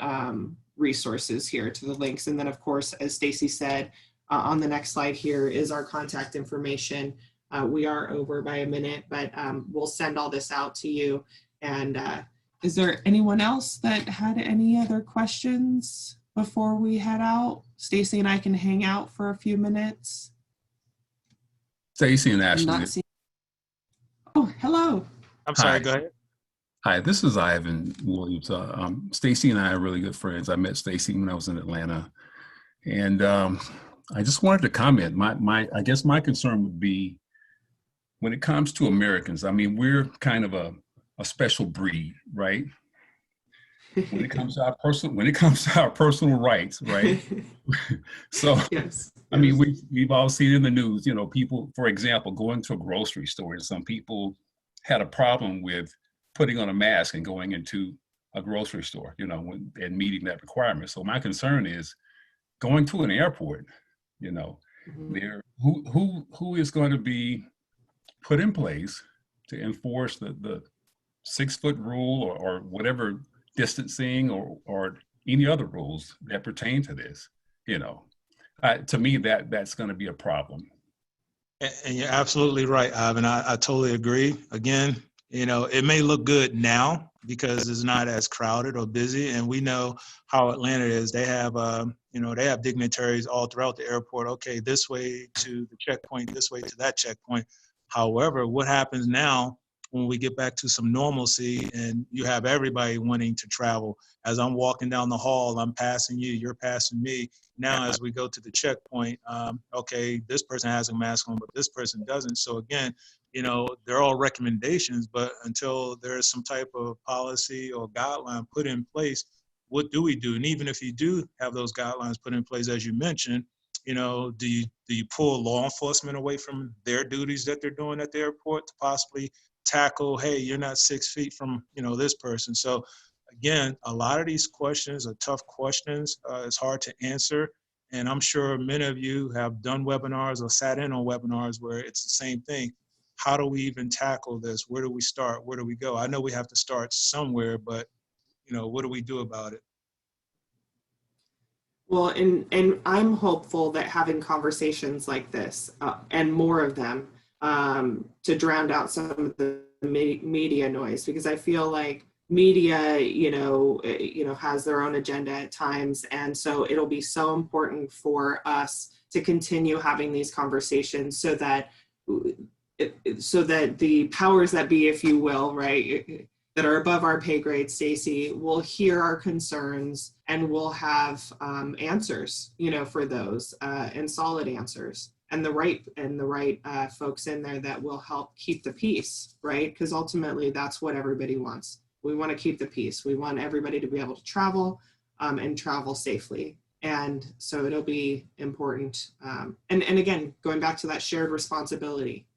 resources here to the links. And then of course, as Stacy said, on the next slide here is our contact information. We are over by a minute, but we'll send all this out to you. And is there anyone else that had any other questions before we head out? Stacy and I can hang out for a few minutes. Stacy and Ashley. Oh, hello. I'm sorry, go ahead. Hi, this is Ivan Williams. Stacy and I are really good friends. I met Stacy when I was in Atlanta. And I just wanted to comment. I guess my concern would be when it comes to Americans. I mean, we're kind of a special breed, right? When it comes to our personal rights, right? So, yes. I mean, we've all seen in the news, people, for example, going to a grocery store, and some people had a problem with putting on a mask and going into a grocery store, and meeting that requirement. So my concern is going to an airport, mm-hmm. Who is going to be put in place to enforce the 6-foot rule or whatever distancing or any other rules that pertain to this, to me, that's going to be a problem. And you're absolutely right, Ivan. I totally agree. Again, it may look good now because it's not as crowded or busy, and we know how Atlanta is. They have, they have dignitaries all throughout the airport. Okay, this way to the checkpoint, this way to that checkpoint. However, what happens now when we get back to some normalcy and you have everybody wanting to travel? As I'm walking down the hall, I'm passing you, you're passing me. Now, as we go to the checkpoint, okay, this person has a mask on, but this person doesn't. So again, they're all recommendations, but until there's some type of policy or guideline put in place, what do we do? And even if you do have those guidelines put in place, as you mentioned, do you pull law enforcement away from their duties that they're doing at the airport to possibly tackle, hey, you're not 6 feet from, this person. So again, a lot of these questions are tough questions. It's hard to answer. And I'm sure many of you have done webinars or sat in on webinars where it's the same thing. How do we even tackle this? Where do we start? Where do we go? I know we have to start somewhere, but what do we do about it? Well, and I'm hopeful that having conversations like this and more of them to drown out some of the media noise, because I feel like media, has their own agenda at times. And so it'll be so important for us to continue having these conversations so that the powers that be, if you will, right, that are above our pay grade, Stacy, will hear our concerns and will have answers, for those and solid answers, and the right folks in there that will help keep the peace, right? Because ultimately, that's what everybody wants. We want to keep the peace. We want everybody to be able to travel and travel safely. And so it'll be important. And again, going back to that shared responsibility.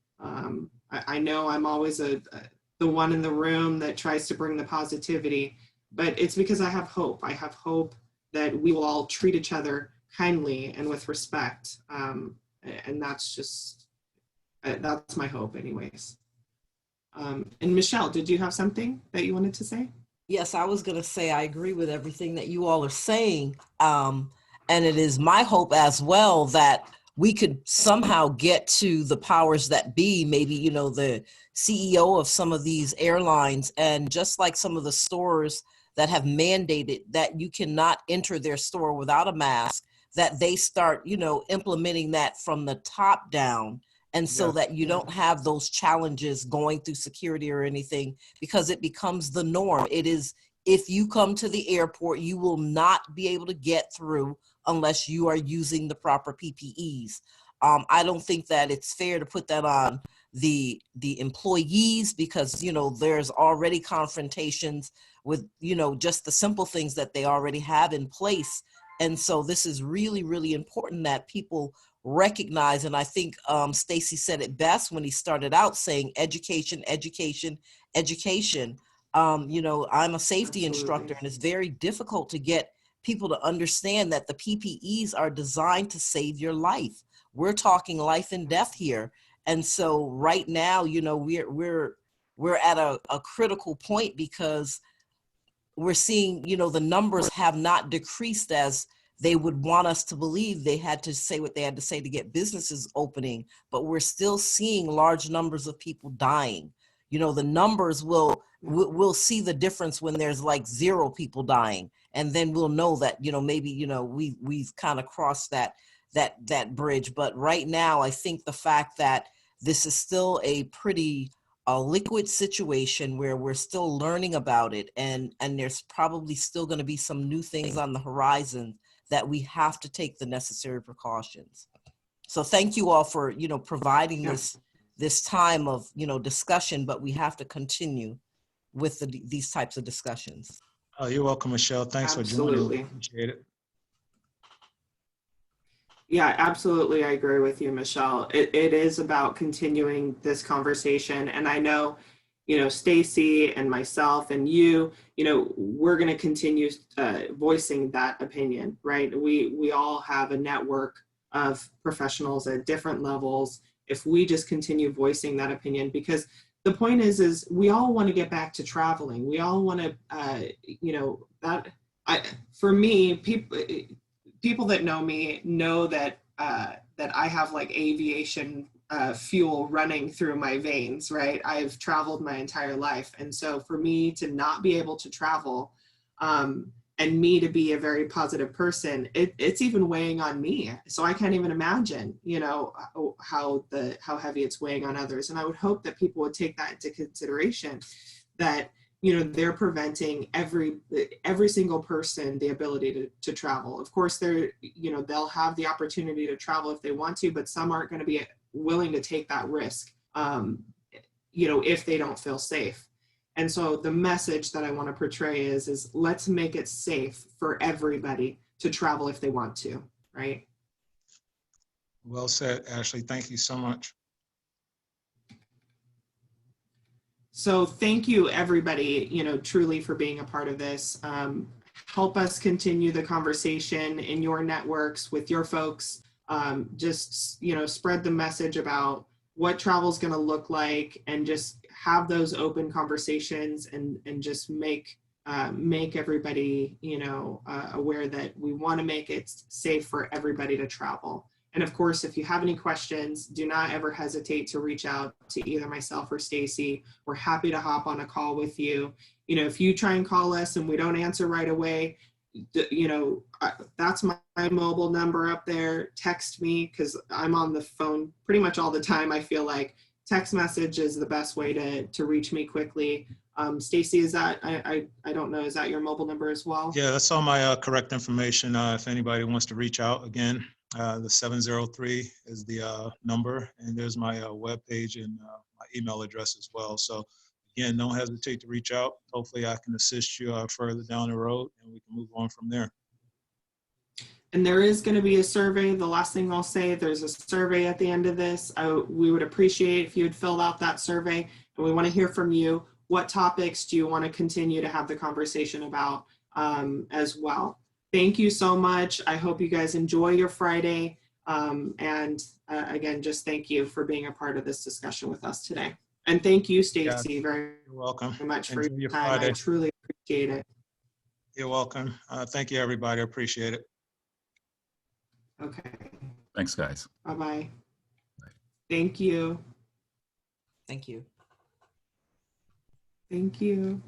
I know I'm always the one in the room that tries to bring the positivity, but it's because I have hope. I have hope that we will all treat each other kindly and with respect. And that's my hope anyways. And Michelle, did you have something that you wanted to say? Yes, I was going to say I agree with everything that you all are saying. And it is my hope as well that we could somehow get to the powers that be, maybe, the CEO of some of these airlines, and just like some of the stores that have mandated that you cannot enter their store without a mask, that they start, implementing that from the top down. And so that you don't have those challenges going through security or anything, because it becomes the norm. It is, if you come to the airport, you will not be able to get through unless you are using the proper PPEs. I don't think that it's fair to put that on the employees, because, there's already confrontations with, just the simple things that they already have in place. And so this is really, really important that people recognize. And I think Stacy said it best when he started out saying education, education, education. I'm a safety instructor, and it's very difficult to get people to understand that the PPEs are designed to save your life. We're talking life and death here. And so right now, we're at a critical point, because we're seeing, the numbers have not decreased as they would want us to believe. They had to say what they had to say to get businesses opening, but we're still seeing large numbers of people dying. The numbers we'll see the difference when there's like 0 people dying, and then we'll know that, maybe, we've kind of crossed that bridge. But right now, I think the fact that this is still a pretty liquid situation where we're still learning about it, and there's probably still going to be some new things on the horizon that we have to take the necessary precautions. So thank you all for, providing this time of, discussion, but we have to continue with these types of discussions. Oh, you're welcome, Michelle. Thanks Absolutely. for joining. Appreciate it. Yeah, absolutely. I agree with you, Michelle. It is about continuing this conversation. And I know, Stacy and myself and you, we're going to continue voicing that opinion, right? We all have a network of professionals at different levels, if we just continue voicing that opinion, because the point is we all want to get back to traveling. We all want to, you know, for me, people that know me know that that I have like aviation fuel running through my veins, right? I've traveled my entire life. And so for me to not be able to travel, and me to be a very positive person, it's even weighing on me. So I can't even imagine, you know, how heavy it's weighing on others. And I would hope that people would take that into consideration, that, you know, they're preventing every single person the ability to travel. Of course, they're, you know, they'll have the opportunity to travel if they want to, but some aren't going to be willing to take that risk, you know, if they don't feel safe. And so the message that I want to portray is let's make it safe for everybody to travel if they want to, right? Well said, Ashley. Thank you so much. So thank you, everybody, you know, truly for being a part of this. Help us continue the conversation in your networks with your folks. Just, you know, spread the message about what travel is going to look like, and just have those open conversations, and just make everybody, you know, aware that we want to make it safe for everybody to travel. And of course, if you have any questions, do not ever hesitate to reach out to either myself or Stacy. We're happy to hop on a call with you. You know, if you try and call us and we don't answer right away, you know, that's my mobile number up there. Text me, because I'm on the phone pretty much all the time. I feel like text message is the best way to reach me quickly. Stacy, is that, I don't know, is that your mobile number as well? Yeah, that's all my correct information. If anybody wants to reach out, again, the 703 is the number, and there's my webpage and my email address as well. So again, don't hesitate to reach out. Hopefully I can assist you further down the road, and we can move on from there. And there is going to be a survey. The last thing I'll say, there's a survey at the end of this. We would appreciate if you had filled out that survey, and we want to hear from you. What topics do you want to continue to have the conversation about as well? Thank you so much. I hope you guys enjoy your Friday. And again, just thank you for being a part of this discussion with us today. And thank you, Stacy, very much for your time. Friday. I truly appreciate it. You're welcome. Thank you, everybody. I appreciate it. Okay. Thanks, guys. Bye-bye. Thank you. Thank you. Thank you.